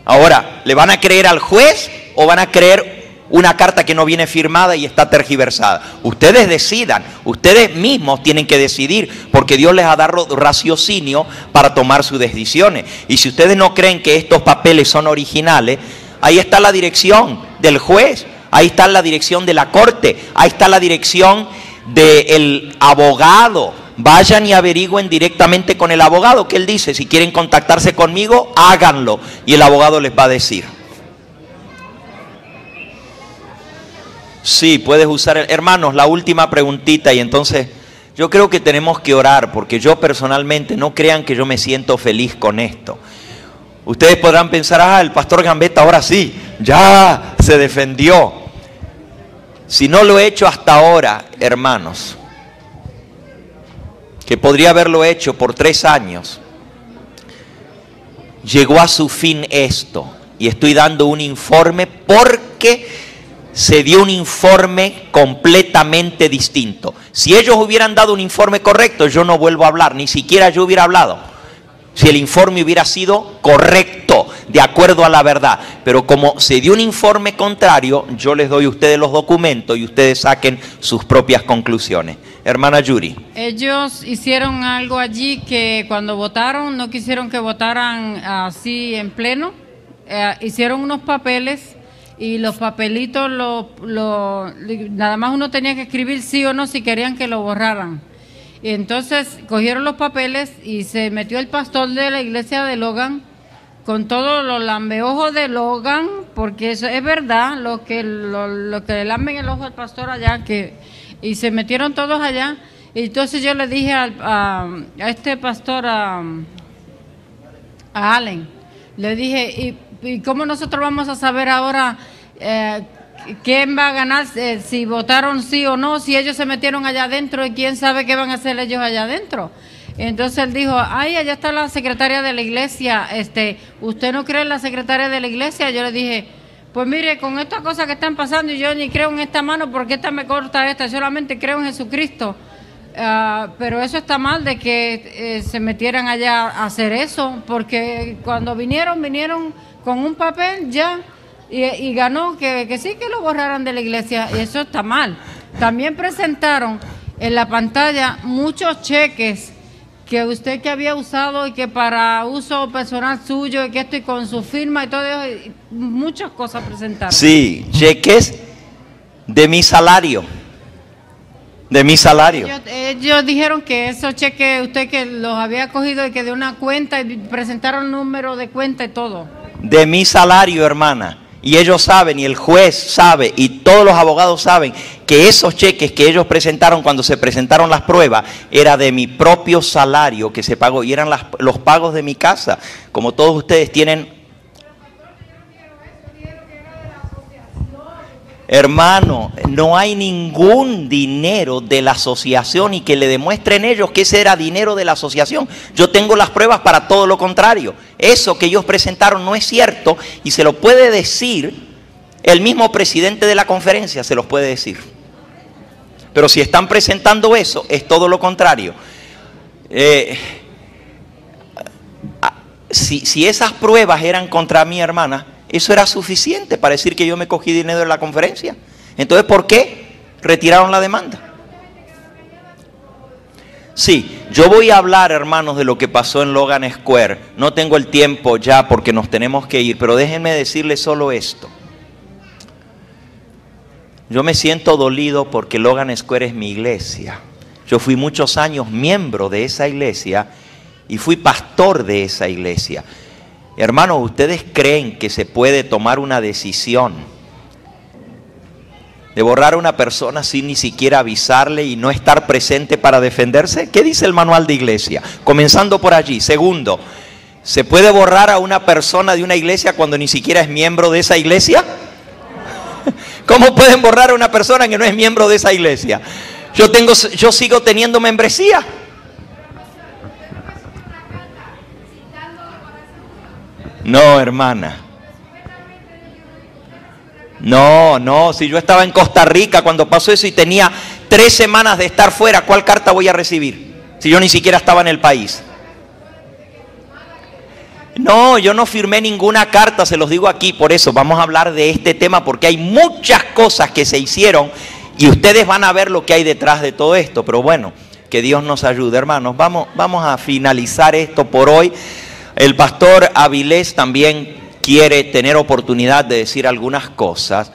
Ahora, ¿le van a creer al juez o van a creer una carta que no viene firmada y está tergiversada? Ustedes decidan, ustedes mismos tienen que decidir, porque Dios les ha dado raciocinio para tomar sus decisiones. Y si ustedes no creen que estos papeles son originales, ahí está la dirección del juez, ahí está la dirección de la corte, ahí está la dirección del abogado. Vayan y averigüen directamente con el abogado, que él dice, si quieren contactarse conmigo, háganlo, y el abogado les va a decir. Sí, puedes usar hermanos, la última preguntita, y entonces yo creo que tenemos que orar, porque yo personalmente, no crean que yo me siento feliz con esto. Ustedes podrán pensar, el pastor Gambetta ahora sí, ya se defendió. Si no lo he hecho hasta ahora, hermanos, que podría haberlo hecho por 3 años, llegó a su fin esto, y estoy dando un informe porque se dio un informe completamente distinto. Si ellos hubieran dado un informe correcto, yo no vuelvo a hablar, ni siquiera yo hubiera hablado. Si el informe hubiera sido correcto, de acuerdo a la verdad. Pero como se dio un informe contrario, yo les doy a ustedes los documentos y ustedes saquen sus propias conclusiones. Hermana Yuri. Ellos hicieron algo allí que cuando votaron no quisieron que votaran así en pleno. Hicieron unos papeles y los papelitos nada más uno tenía que escribir sí o no si querían que lo borraran. Y entonces cogieron los papeles y se metió el pastor de la iglesia de Logan con todos los lambeojos de Logan, porque eso es verdad, lo que le lamben el ojo al pastor allá, y se metieron todos allá. Y entonces yo le dije a este pastor, a Allen, le dije, ¿y cómo nosotros vamos a saber ahora quién va a ganar, si votaron sí o no, si ellos se metieron allá adentro y quién sabe qué van a hacer ellos allá adentro? Entonces él dijo, ay, allá está la secretaria de la iglesia, ¿usted no cree en la secretaria de la iglesia? Yo le dije, pues mire, con estas cosas que están pasando, yo ni creo en esta mano porque esta me corta esta, solamente creo en Jesucristo. Pero eso está mal de que se metieran allá a hacer eso, porque cuando vinieron con un papel ya y ganó que sí que lo borraran de la iglesia, y eso está mal. También presentaron en la pantalla muchos cheques que usted que había usado y que para uso personal suyo y que esto y con su firma y todo eso, muchas cosas presentaron. Sí, cheques de mi salario. De mi salario. Ellos dijeron que esos cheques usted que los había cogido y que de una cuenta y presentaron número de cuenta y todo. De mi salario, hermana. Y ellos saben, y el juez sabe, y todos los abogados saben que esos cheques que ellos presentaron cuando se presentaron las pruebas era de mi propio salario que se pagó y eran los pagos de mi casa. Como todos ustedes tienen... Hermano, no hay ningún dinero de la asociación y que le demuestren ellos que ese era dinero de la asociación. Yo tengo las pruebas para todo lo contrario. Eso que ellos presentaron no es cierto y se lo puede decir el mismo presidente de la conferencia, se los puede decir. Pero si están presentando eso, es todo lo contrario. Si esas pruebas eran contra mi hermana, eso era suficiente para decir que yo me cogí dinero de la conferencia. Entonces, ¿por qué retiraron la demanda? Sí, yo voy a hablar, hermanos, de lo que pasó en Logan Square. No tengo el tiempo ya porque nos tenemos que ir, pero déjenme decirles solo esto. Yo me siento dolido porque Logan Square es mi iglesia. Yo fui muchos años miembro de esa iglesia y fui pastor de esa iglesia. Hermanos, ¿ustedes creen que se puede tomar una decisión de borrar a una persona sin ni siquiera avisarle y no estar presente para defenderse? ¿Qué dice el manual de iglesia? Comenzando por allí. Segundo, ¿se puede borrar a una persona de una iglesia cuando ni siquiera es miembro de esa iglesia? ¿Cómo pueden borrar a una persona que no es miembro de esa iglesia? Yo sigo teniendo membresía. No, hermana. No, si yo estaba en Costa Rica cuando pasó eso y tenía 3 semanas de estar fuera, ¿cuál carta voy a recibir? Si yo ni siquiera estaba en el país. No, yo no firmé ninguna carta, se los digo aquí, por eso vamos a hablar de este tema, porque hay muchas cosas que se hicieron y ustedes van a ver lo que hay detrás de todo esto, pero bueno, que Dios nos ayude, hermanos. Vamos a finalizar esto por hoy. El pastor Avilés también quiere tener oportunidad de decir algunas cosas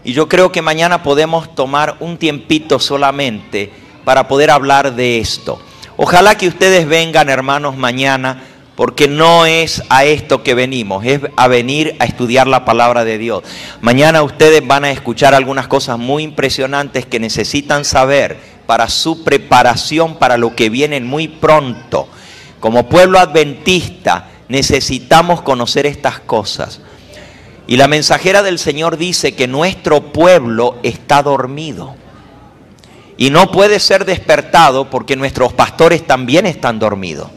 y yo creo que mañana podemos tomar un tiempito solamente para poder hablar de esto. Ojalá que ustedes vengan, hermanos, mañana, porque no es a esto que venimos, es a venir a estudiar la palabra de Dios. Mañana ustedes van a escuchar algunas cosas muy impresionantes que necesitan saber para su preparación para lo que viene muy pronto. Como pueblo adventista necesitamos conocer estas cosas. Y la mensajera del Señor dice que nuestro pueblo está dormido. Y no puede ser despertado porque nuestros pastores también están dormidos.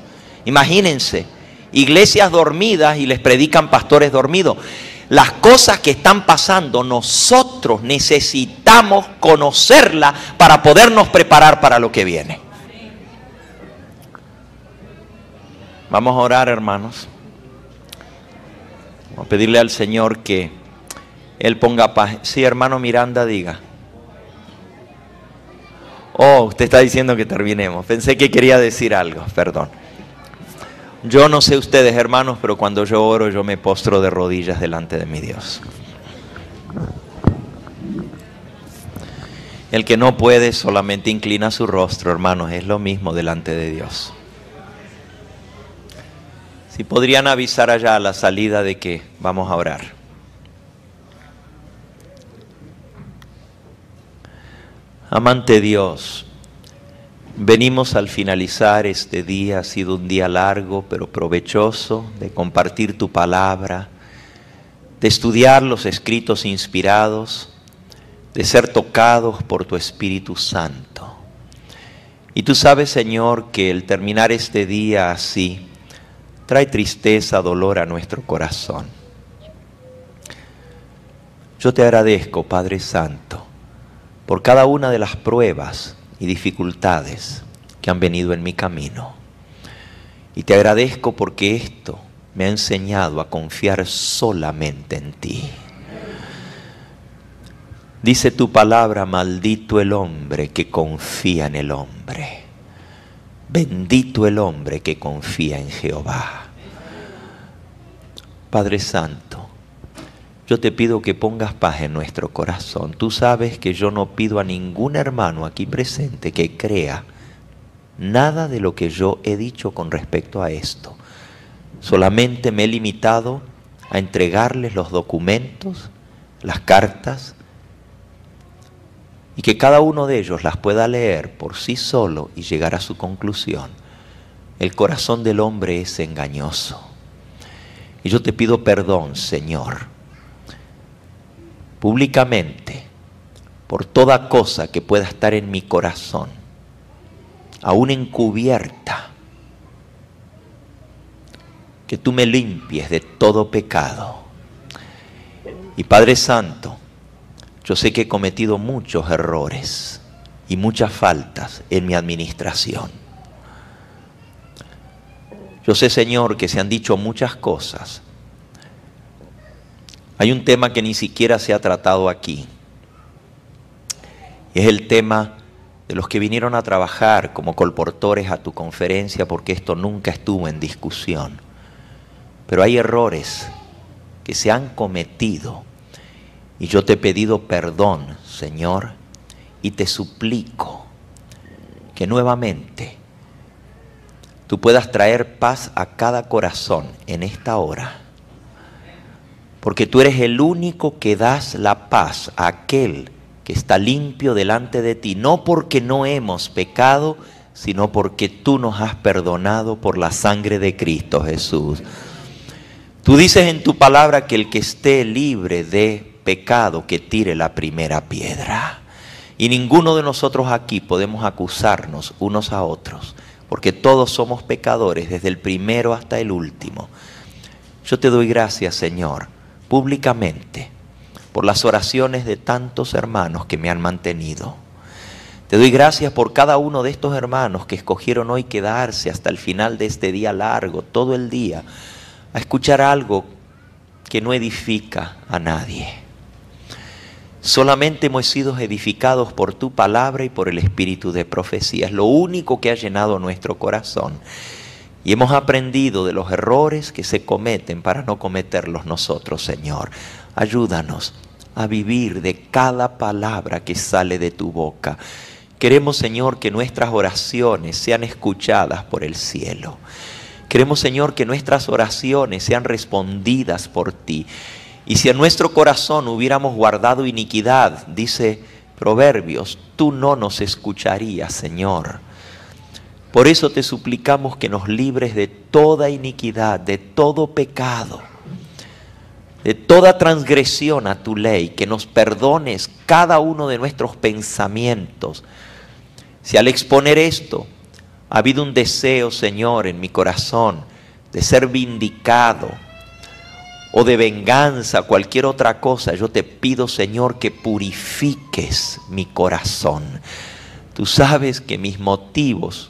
Imagínense, iglesias dormidas y les predican pastores dormidos. Las cosas que están pasando, nosotros necesitamos conocerlas para podernos preparar para lo que viene. Vamos a orar, hermanos. Vamos a pedirle al Señor que Él ponga paz. Sí, hermano Miranda, diga. Oh, usted está diciendo que terminemos. Pensé que quería decir algo, perdón. Yo no sé ustedes, hermanos, pero cuando yo oro, yo me postro de rodillas delante de mi Dios. El que no puede solamente inclina su rostro, hermanos, es lo mismo delante de Dios. Si podrían avisar allá a la salida de que vamos a orar. Amante Dios, venimos al finalizar este día, ha sido un día largo pero provechoso de compartir tu palabra, de estudiar los escritos inspirados, de ser tocados por tu Espíritu Santo. Y tú sabes, Señor, que el terminar este día así trae tristeza, dolor a nuestro corazón. Yo te agradezco, Padre Santo, por cada una de las pruebas y dificultades que han venido en mi camino. Y te agradezco porque esto me ha enseñado a confiar solamente en ti. Dice tu palabra, maldito el hombre que confía en el hombre. Bendito el hombre que confía en Jehová. Padre Santo, yo te pido que pongas paz en nuestro corazón. Tú sabes que yo no pido a ningún hermano aquí presente que crea nada de lo que yo he dicho con respecto a esto. Solamente me he limitado a entregarles los documentos, las cartas, y que cada uno de ellos las pueda leer por sí solo y llegar a su conclusión. El corazón del hombre es engañoso. Y yo te pido perdón, Señor, públicamente, por toda cosa que pueda estar en mi corazón, aún encubierta, que tú me limpies de todo pecado. Y Padre Santo, yo sé que he cometido muchos errores y muchas faltas en mi administración. Yo sé, Señor, que se han dicho muchas cosas. Hay un tema que ni siquiera se ha tratado aquí. Y es el tema de los que vinieron a trabajar como colportores a tu conferencia, porque esto nunca estuvo en discusión. Pero hay errores que se han cometido. Y yo te he pedido perdón, Señor, y te suplico que nuevamente tú puedas traer paz a cada corazón en esta hora. Porque tú eres el único que das la paz a aquel que está limpio delante de ti. No porque no hemos pecado, sino porque tú nos has perdonado por la sangre de Cristo Jesús. Tú dices en tu palabra que el que esté libre de pecado, que tire la primera piedra. Y ninguno de nosotros aquí podemos acusarnos unos a otros, porque todos somos pecadores, desde el primero hasta el último. Yo te doy gracias, Señor, públicamente, por las oraciones de tantos hermanos que me han mantenido. Te doy gracias por cada uno de estos hermanos que escogieron hoy quedarse hasta el final de este día largo, todo el día, a escuchar algo que no edifica a nadie. Solamente hemos sido edificados por tu palabra y por el espíritu de profecía. Es lo único que ha llenado nuestro corazón. Y hemos aprendido de los errores que se cometen para no cometerlos nosotros, Señor. Ayúdanos a vivir de cada palabra que sale de tu boca. Queremos, Señor, que nuestras oraciones sean escuchadas por el cielo. Queremos, Señor, que nuestras oraciones sean respondidas por ti. Y si en nuestro corazón hubiéramos guardado iniquidad, dice Proverbios, tú no nos escucharías, Señor. Por eso te suplicamos que nos libres de toda iniquidad, de todo pecado, de toda transgresión a tu ley, que nos perdones cada uno de nuestros pensamientos. Si al exponer esto ha habido un deseo, Señor, en mi corazón de ser vindicado o de venganza, cualquier otra cosa, yo te pido, Señor, que purifiques mi corazón. Tú sabes que mis motivos,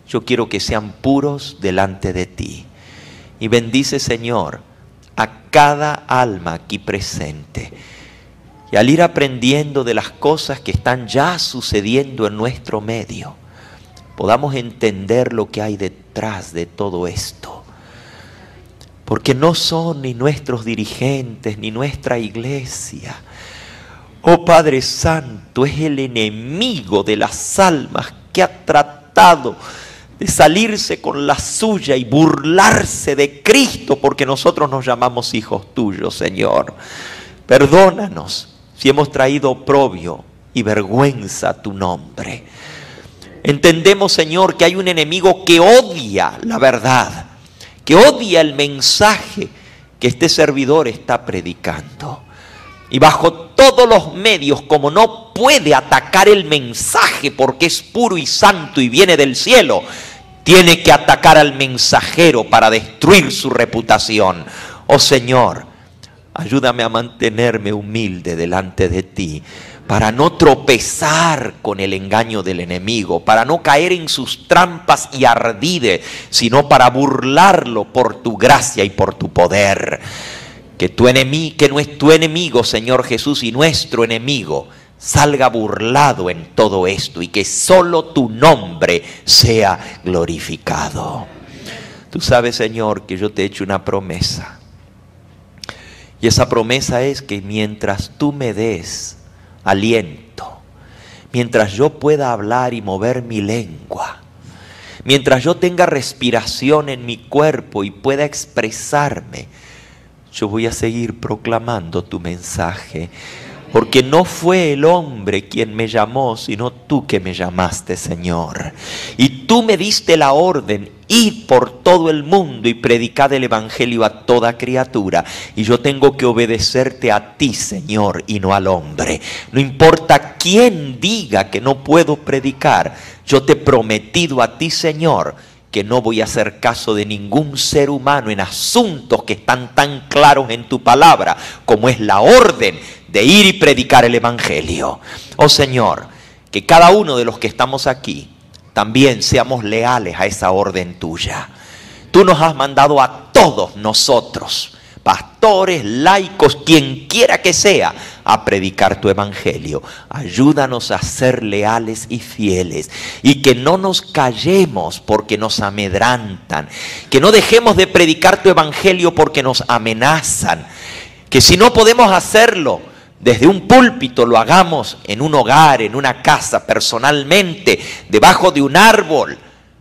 yo quiero que sean puros delante de ti. Y bendice, Señor, a cada alma aquí presente. Y al ir aprendiendo de las cosas que están ya sucediendo en nuestro medio, podamos entender lo que hay detrás de todo esto. Porque no son ni nuestros dirigentes, ni nuestra iglesia. Oh Padre Santo, es el enemigo de las almas que ha tratado de salirse con la suya y burlarse de Cristo, porque nosotros nos llamamos hijos tuyos, Señor. Perdónanos si hemos traído oprobio y vergüenza a tu nombre. Entendemos, Señor, que hay un enemigo que odia la verdad, que odia el mensaje que este servidor está predicando. Y bajo todos los medios, como no puede atacar el mensaje porque es puro y santo y viene del cielo, tiene que atacar al mensajero para destruir su reputación. Oh Señor, ayúdame a mantenerme humilde delante de ti, para no tropezar con el engaño del enemigo, para no caer en sus trampas y ardides, sino para burlarlo por tu gracia y por tu poder. Que nuestro enemigo, Señor Jesús, y nuestro enemigo salga burlado en todo esto y que solo tu nombre sea glorificado. Tú sabes, Señor, que yo te he hecho una promesa. Y esa promesa es que mientras tú me des aliento, mientras yo pueda hablar y mover mi lengua, mientras yo tenga respiración en mi cuerpo y pueda expresarme, yo voy a seguir proclamando tu mensaje. Porque no fue el hombre quien me llamó, sino tú que me llamaste, Señor. Y tú me diste la orden, id por todo el mundo y predicad el evangelio a toda criatura. Y yo tengo que obedecerte a ti, Señor, y no al hombre. No importa quién diga que no puedo predicar, yo te he prometido a ti, Señor, que no voy a hacer caso de ningún ser humano en asuntos que están tan claros en tu palabra, como es la orden de ir y predicar el evangelio. Oh Señor, que cada uno de los que estamos aquí también seamos leales a esa orden tuya. Tú nos has mandado a todos nosotros, pastores, laicos, quien quiera que sea, a predicar tu evangelio. Ayúdanos a ser leales y fieles, y que no nos callemos porque nos amedrantan, que no dejemos de predicar tu evangelio porque nos amenazan, que si no podemos hacerlo desde un púlpito, lo hagamos en un hogar, en una casa, personalmente, debajo de un árbol,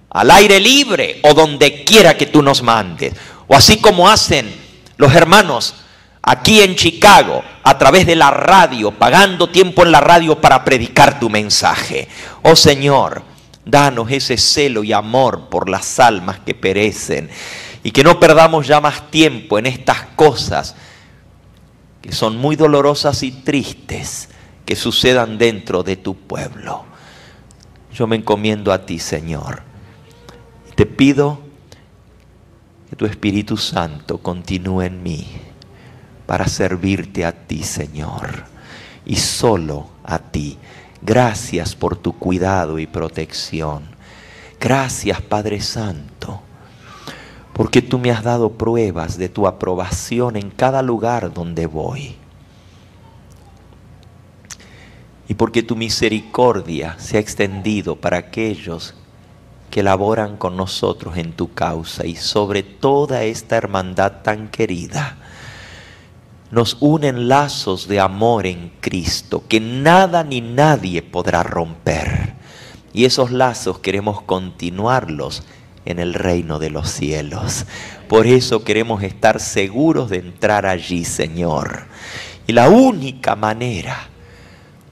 al aire libre o donde quiera que tú nos mandes. O así como hacen los hermanos aquí en Chicago, a través de la radio, pagando tiempo en la radio para predicar tu mensaje. Oh Señor, danos ese celo y amor por las almas que perecen, y que no perdamos ya más tiempo en estas cosas que son muy dolorosas y tristes, que sucedan dentro de tu pueblo. Yo me encomiendo a ti, Señor, y te pido que tu Espíritu Santo continúe en mí para servirte a ti, Señor, y solo a ti. Gracias por tu cuidado y protección. Gracias, Padre Santo, porque tú me has dado pruebas de tu aprobación en cada lugar donde voy. Y porque tu misericordia se ha extendido para aquellos que laboran con nosotros en tu causa, y sobre toda esta hermandad tan querida nos unen lazos de amor en Cristo que nada ni nadie podrá romper. Y esos lazos queremos continuarlos en el reino de los cielos. Por eso queremos estar seguros de entrar allí, Señor. Y la única manera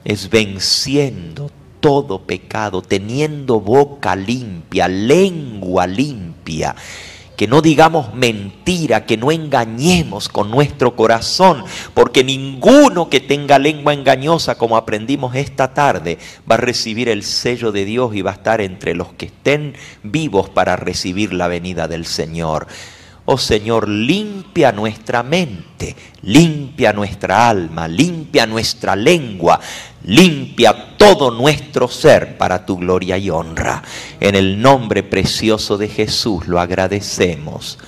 es venciendo todo pecado, teniendo boca limpia, lengua limpia, que no digamos mentira, que no engañemos con nuestro corazón, porque ninguno que tenga lengua engañosa, como aprendimos esta tarde, va a recibir el sello de Dios y va a estar entre los que estén vivos para recibir la venida del Señor. Oh Señor, limpia nuestra mente, limpia nuestra alma, limpia nuestra lengua, limpia todo nuestro ser para tu gloria y honra. En el nombre precioso de Jesús lo agradecemos.